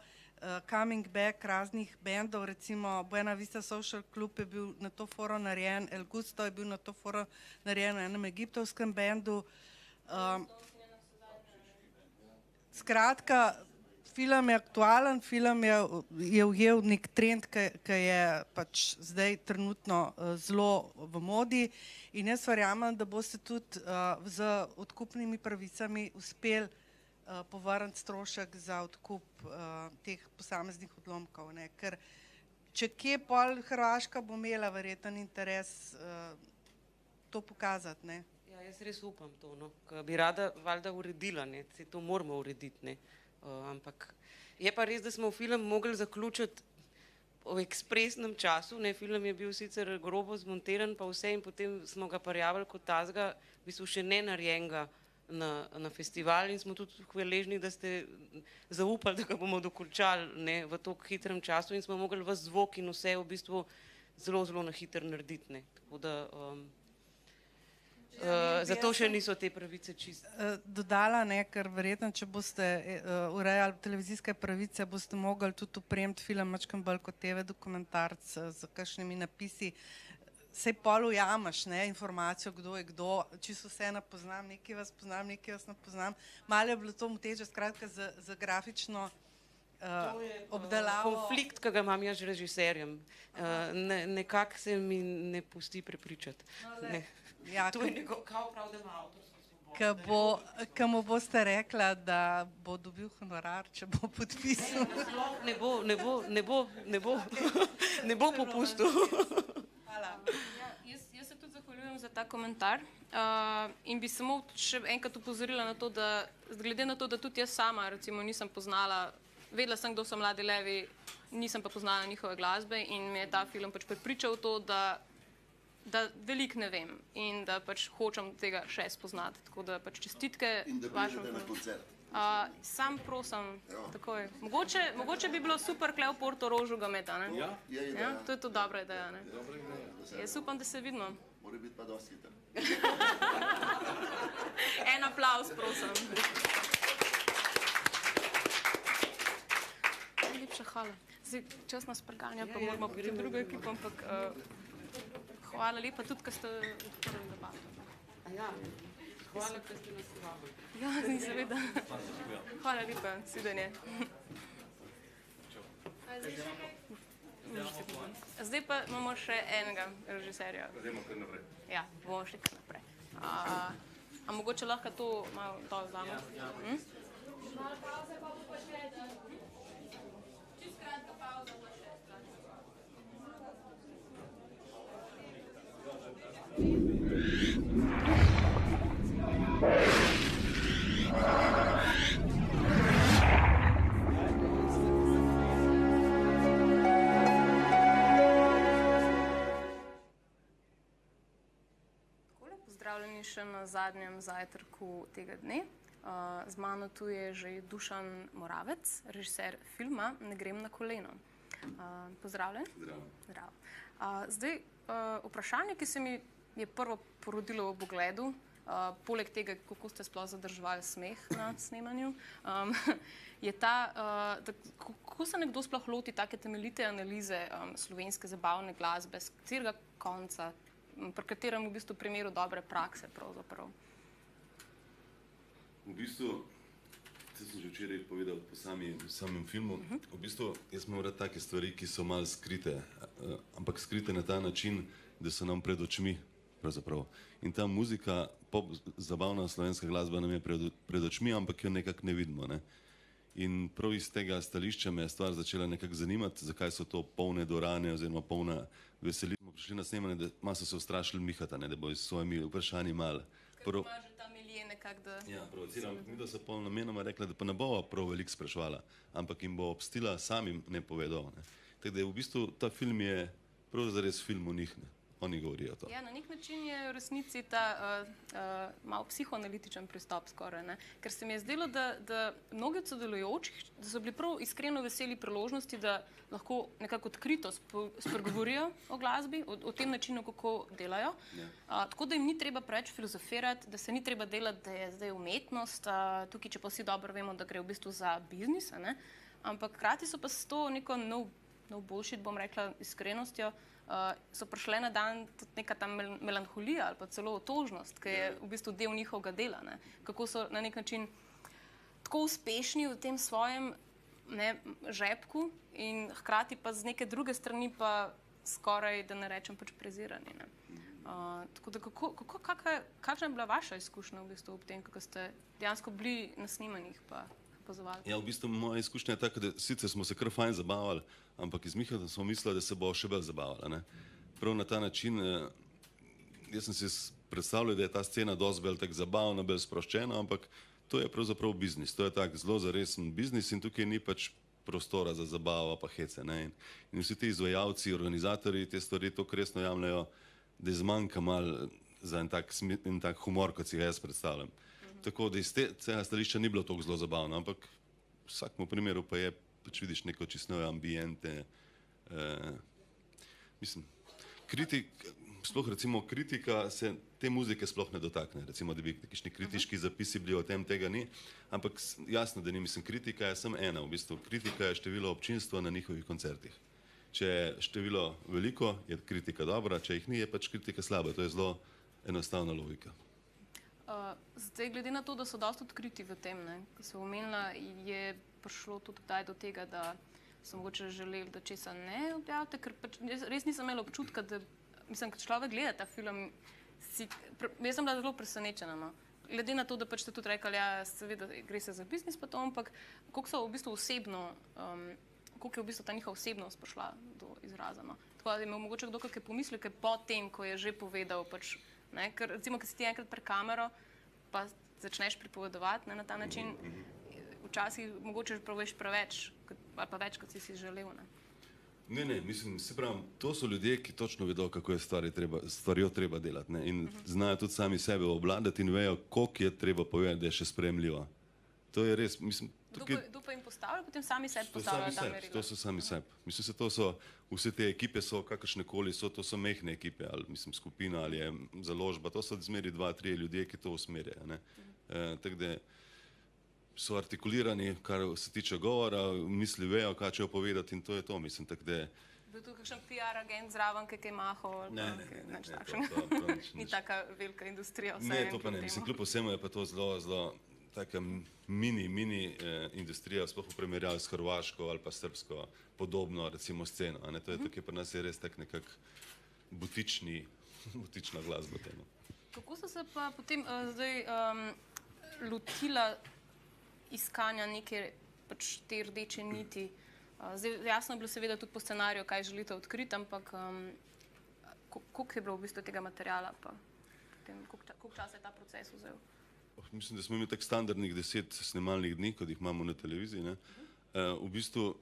coming back raznih bendov, recimo Buena Vista Social Club je bil na to foro narejen, El Gusto je bil na to foro narejen v enem egiptovskem bendu. Skratka, film je aktualen, film je ujel nek trend, ki je pač zdaj trenutno zelo v modi in jaz verjamem, da boste tudi z odkupnimi pravicami uspeli povrniti strošek za odkup teh posameznih odlomkov. Ker če kje pol Hrvaška bo imela verjeten interes to pokazati. Ja, jaz res upam to, no. Ker bi rada valjda uredila, ne, se to moramo urediti, ne. Ampak je pa res, da smo film mogli zaključiti v ekspresnem času, ne, film je bil sicer grobo zmontiran pa vse in potem smo ga prijavili kot tazga, v bistvu še ne narejenega na festival in smo tudi hvaležni, da ste zaupali, da ga bomo dokončali, ne, v toliko hitrem času in smo mogli ves zvok in vse v bistvu zelo, zelo na hitro narediti, ne, tako da zato še niso te pravice čiste. Dodala, ne, ker verjetno, če boste urejali televizijske pravice, boste mogli tudi opremiti film mačkam bolj kot TV dokumentarc z kakšnimi napisi. Sej pol ujameš, ne, informacijo, kdo je kdo, čisto vse ne poznam, nekaj vas poznam, nekaj vas ne poznam. Malo je bilo to moteče, skratka, za grafično obdelavo. Konflikt, ki ga imam jaz z režiserjem. Nekako se mi ne pusti prepričati. To je njegov, kao prav, da ima avtorsko svobodo. Ko mu boste rekla, da bo dobil honorar, če bo podpisal. Ne bo popustil. Jaz se tudi zahvaljujem za ta komentar in bi samo še enkrat upozorila na to, da glede na to, da tudi jaz sama recimo nisem poznala, vedela sem, kdo so Mladi levi, nisem pa poznala njihove glasbe in me je ta film pač prepričal to, da veliko ne vem in da pač hočem tega še spoznati, tako da pač čestitke. In da pridete na koncert. Sam prosim, takoj. Mogoče bi bilo super kle v Portorožu ga imeti, ne? Ja, to je to dobra ideja, ne? Jaz upam, da se vidimo. Mora biti pa dosti hiter. En aplavz, prosim. Najlepša hvala. Zdaj, čas nas preganja, pa moramo priti v drugo ekipo, ampak hvala lepa tudi, ker ste odprli debato. Hvala, ker ste nas povabili. Ja, seveda. Hvala lepa, svidenje. Zdaj pa imamo še enega režiserja. Gremo kar naprej. Ja, bomo šli kar naprej. A mogoče lahko to malo dol vzamo? Malo pauze pa bo pa še čisto kratka pauza bo še. Pozdravljeni še na zadnjem zajtrku tega dne. Z mano tu je že Dušan Moravec, režiser filma Ne grem na koleno. Pozdravljen. Zdravo. Zdaj, vprašanje, ki se mi je prvo porodilo v pogledu, poleg tega, kako ste sploh zadrževali smeh na snemanju, je ta, kako se nekdo sploh loti take temeljite analize slovenske zabavne glasbe, z katerega konca, pri katerem v bistvu primeru dobre prakse pravzaprav? V bistvu, to sem že včeraj povedal po samem filmu, v bistvu jaz imam rad take stvari, ki so malo skrite, ampak skrite na ta način, da so nam pred očmi pravzaprav. In ta muzika, pop, zabavna slovenska glasba nam je pred očmi, ampak jo nekako ne vidimo, ne. In prav iz tega stališča me je stvar začela nekako zanimati, zakaj so to polne dvorane oziroma polna veselja. Smo prišli na snemanje, da malo so se ustrašili Mihata, ne, da bo s svojimi vprašanji malo. Kaj ima že ta milje nekako, da... Ja, provociram. Mi da so pol namenoma rekla, da pa ne bova prav veliko spraševala, ampak jim bo obstila samim ne povedal, ne. Tako da je v bistvu ta film je prav zares film o njih, ne. Oni govorijo to. Ja, na nek način je v resnici ta malo psihoanalitičen pristop skoraj, ne? Ker se mi je zdelo, da mnogi od sodelujočih, da so bili prav iskreno veseli priložnosti, da lahko nekako odkrito spregovorijo o glasbi, o tem načinu, kako delajo. Tako da jim ni treba preveč filozofirati, da se ni treba delati, da je zdaj umetnost, tukaj, če pa vsi dobro vemo, da gre v bistvu za biznis, ne? Ampak hkrati so pa s to neko no bullshit, bom rekla, iskrenostjo, so prišle na dan tudi neka ta melanholija ali pa celo otožnost, ki je v bistvu del njihovega dela, ne. Kako so na nek način tako uspešni v tem svojem žepku in hkrati pa z neke druge strani pa skoraj, da ne rečem, pač prezirani, ne. Tako da kakšna je bila vaša izkušnja v bistvu ob tem, kako ste dejansko bili na snemanjih pa opazovali? Ja, v bistvu moja izkušnja je taka, da sicer smo se kar fajn zabavali, ampak iz Mihatom smo mislili, da se bo še bolj zabavali, ne. Prav na ta način, jaz sem si predstavljali, da je ta scena dosti bolj tak zabavna, bolj sproščena, ampak to je pravzaprav biznis. To je tak zelo zaresen biznis in tukaj ni pač prostora za zabavo pa hece. Ne? In vsi ti izvajalci, organizatorji te stvari to resno jemljajo, da je zmanjka malo za en tak humor, kot si ga jaz predstavljam. Tako da iz tega stališča ni bilo toliko zelo zabavno, ampak v vsakem primeru pa je, pač vidiš neko čisto nove ambijente. Mislim, sploh recimo kritika se te muzike sploh ne dotakne, recimo, da bi kakšni kritiški zapisi bili o tem, tega ni, ampak jasno, da ni, mislim, kritika je samo ena, v bistvu kritika je število občinstva na njihovih koncertih. Če je število veliko, je kritika dobra, če jih ni, je pač kritika slaba, to je zelo enostavna logika. Zdaj, glede na to, da so dosti odkriti v tem, ko se omenila, je prišlo tudi kdaj do tega, da so mogoče želeli, da česa ne objavite, ker pač res nisem imela občutka, da mislim, ko človek gleda ta film, jaz sem bila zelo presenečena, no. Glede na to, da pač ste tudi rekli, ja, seveda gre se za biznis pa to, ampak koliko so v bistvu osebno, koliko je v bistvu ta njihova osebnost prišla do izraza, no. Tako da je imel mogoče kdo kakšne pomisleke po tem, ko je že povedal, pač, ne, ker recimo, ko si ti enkrat pred kamero, pa začneš pripovedovati, ne, na ta način, včasih mogoče poveš preveč, ali pa več, kot si želel, ne. Ne, mislim, se pravim, to so ljudje, ki točno vedo, kako je stvarjo treba delati, ne, in znajo tudi sami sebe obvladati in vejo, koliko je treba povedati, da je še sprejemljivo. To je res, mislim, Kdo pa jim postavlja, potem sami sebi postavljajo ta merila? To so sami sebi. Mislim, to so, vse te ekipe so kakršnekoli, to so mehne ekipe, ali mislim skupina, ali je založba, to so zmeri 2-3 ljudje, ki to usmerjajo, ne. Tako da so artikulirani, kar se tiče govora, misli vejo, kaj čejo povedati in to je to, mislim, tako da. Bil tu kakšen PR agent zraven, kaj je mahal, nič takšnega. Ni taka velika industrija. Ne, to pa ne, mislim, kljub vsemu je pa to zelo taka mini industrija, sploh v primerjavi s hrvaško ali pa srbsko podobno, recimo, sceno. To je tukaj pri nas je res tak nekak butična glasba temu. Kako so se pa potem zdaj lotila iskanja neke pač te rdeče niti? Zdaj jasno je bilo seveda tudi po scenariju, kaj želite odkriti, ampak koliko je bilo v bistvu tega materiala pa potem, koliko časa je ta proces vzel? Mislim, da smo imeli tak standardnih 10 snemalnih dni, kot jih imamo na televiziji, ne. V bistvu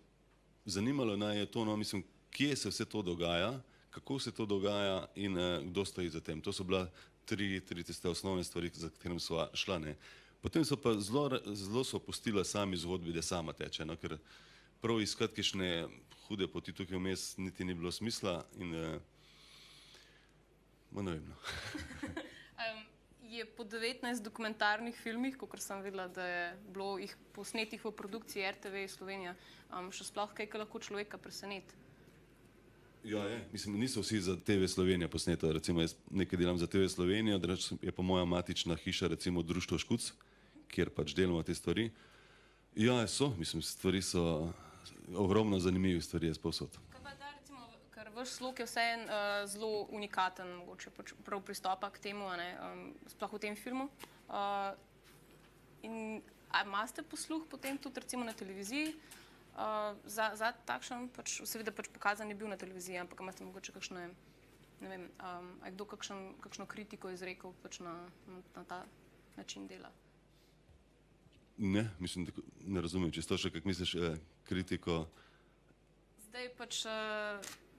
zanimalo naj je to, no, mislim, kje se vse to dogaja, kako se to dogaja in kdo stoji za tem. To so bila tri tiste osnovne stvari, za katerim so šla, ne. Potem so pa zelo so opustila sami zgodbi, da sama teče, no, ker prav iskati kakšne hude poti tukaj vmes niti ni bilo smisla in ne vem, no. Je po 19 dokumentarnih filmih, kakor sem videla, da je bilo jih posnetih v produkciji RTV Slovenija, še sploh kaj, kar lahko človeka preseneti? Ja, je. Mislim, niso vsi za TV Slovenija posneta. Recimo, jaz nekaj delam za TV Slovenijo, drugače je pa moja matična hiša, recimo Društvo Škuc, kjer pač delamo te stvari. Ja, so, mislim, stvari so ogromno zanimivih stvari je povsod. Ker vaš slog je vseeno zelo unikaten, mogoče prav pristopa k temu, sploh v tem filmu. In imate posluh potem tudi recimo na televiziji za takšen, seveda pač pokazan je bil na televiziji, ampak imate mogoče kakšne, ne vem, je kdo kakšno kritiko izrekel pač na ta način dela? Ne, mislim, ne razumem, če to še kak misliš kritiko. Zdaj pač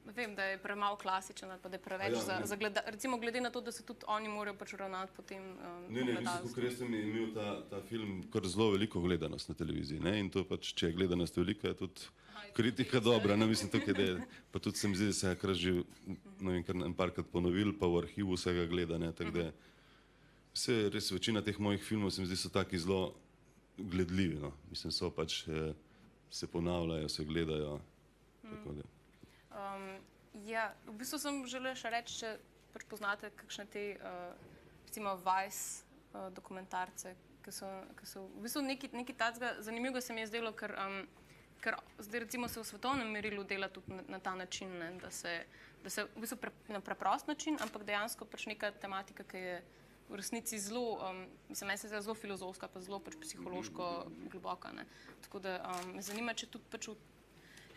vem, da je premalo klasičen ali pa da je preveč za gledalce. Recimo glede na to, da se tudi oni morajo pač ravnati potem Ne, mislim, kakor jaz sem imel ta film kar zelo veliko gledanost na televiziji, ne, in to pač, če je gledanost velika, je tudi kritika dobra, ne, mislim, tukaj, da je, pa tudi se mi zdi, da se je kar že, ne vem, kar parkrat ponovil, pa v arhivu vsega gleda, ne, tako da vse, res večina teh mojih filmov se mi zdi, so taki zelo gledljivi, no, mislim, so pač, se ponavljajo, se gledajo, tako da. Ja, v bistvu sem želela še reči, če pač poznate kakšne te, recimo Vice dokumentarce, ki so v bistvu nekaj takega zanimivega se mi je zdelo, ker zdaj recimo se v svetovnem merilu dela tudi na ta način, ne, da se v bistvu na preprost način, ampak dejansko pač neka tematika, ki je v resnici zelo, mislim, meni se zdi zelo filozofska, pa zelo pač psihološko globoka, ne. Tako da me zanima, če tudi pač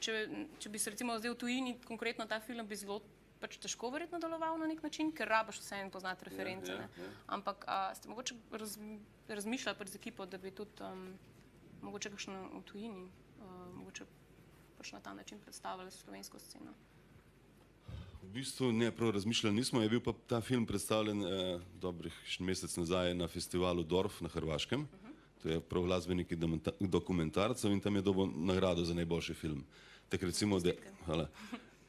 če bi se recimo zdaj v tujini, konkretno ta film bi zelo pač težko verjetno deloval na nek način, ker rabiš vseeno poznati reference. Ja, Ne? Ampak ste mogoče razmišljali pač z ekipo, da bi tudi mogoče kakšno v tujini mogoče pač na ta način predstavili slovensko sceno? V bistvu ne, prav razmišljali nismo. Je bil pa ta film predstavljen dobrih mesec nazaj na festivalu Dorf na Hrvaškem. To je prav glasbeniki dokumentarcev in tam je dobil nagrado za najboljši film. Tako recimo, da,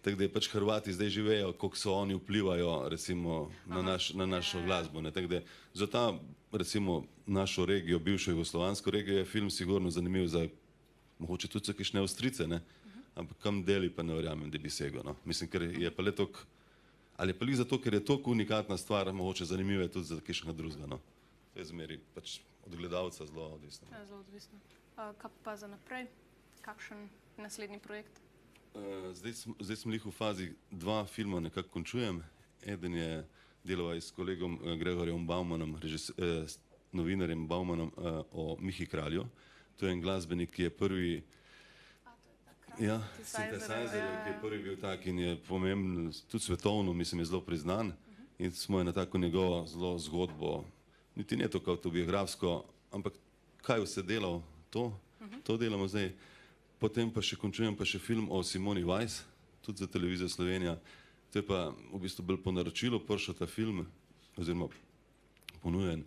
tako da je pač Hrvati zdaj živejo, koliko so oni vplivajo recimo na našo glasbo. Ne? Tako da za ta recimo našo regijo, bivšo jugoslovansko regijo, je film sigurno zanimiv za mogoče tudi za kakšne Avstrijce, ne? Ampak kam deli pa ne verjamem, da bi segel. No? Mislim, ker je pa le toliko, ali je pa li zato, ker je toliko unikatna stvar, mogoče zanimive tudi za kakšnega drugega. No? To je zmeri pač od gledalca zelo odvisno. Ja, zelo odvisno. Kaj pa za naprej? Kakšen naslednji projekt? Zdaj smo lih v fazi 2 filma nekako končujem. Eden je delal s kolegom Gregorjem Baumanom, novinarjem Baumanom o Mihi Kralju. To je en glasbenik, ki je prvi synthesizer, ki je prvi bil tak in je pomemben, tudi svetovno, mislim, je zelo priznan. In smo na tako njegovo zelo zgodbo, niti ne tako autobiografsko, ampak kaj vse delal, to delamo zdaj. Potem pa še končujem pa še film o Simoni Weiss, tudi za televizijo Slovenija. To je pa v bistvu bolj po naročilu prišel ta film, oziroma ponujen.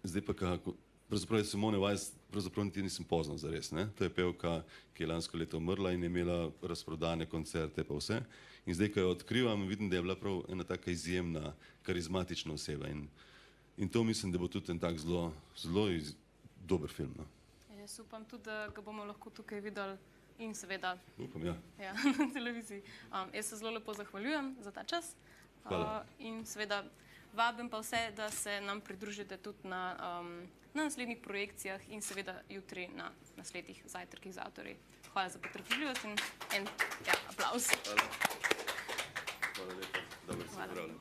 Zdaj pa kako, pravzaprav je Simone Weiss, pravzaprav niti nisem poznal zares, ne? To je pevka, ki je lansko leto umrla in je imela razprodane koncerte pa vse. In zdaj, ko jo odkrivam, vidim, da je bila prav ena taka izjemna, karizmatična oseba. In to mislim, da bo tudi en tak zelo dober film. No? Jaz upam tudi, da ga bomo lahko tukaj videli in seveda na televiziji. Jaz se zelo lepo zahvaljujem za ta čas. In seveda vabim pa vse, da se nam pridružite tudi na naslednjih projekcijah in seveda jutri na naslednjih zajtrkih z avtorji. Hvala za potrpežljivost in en aplavz. Hvala lepa. Dobro se zdravljam.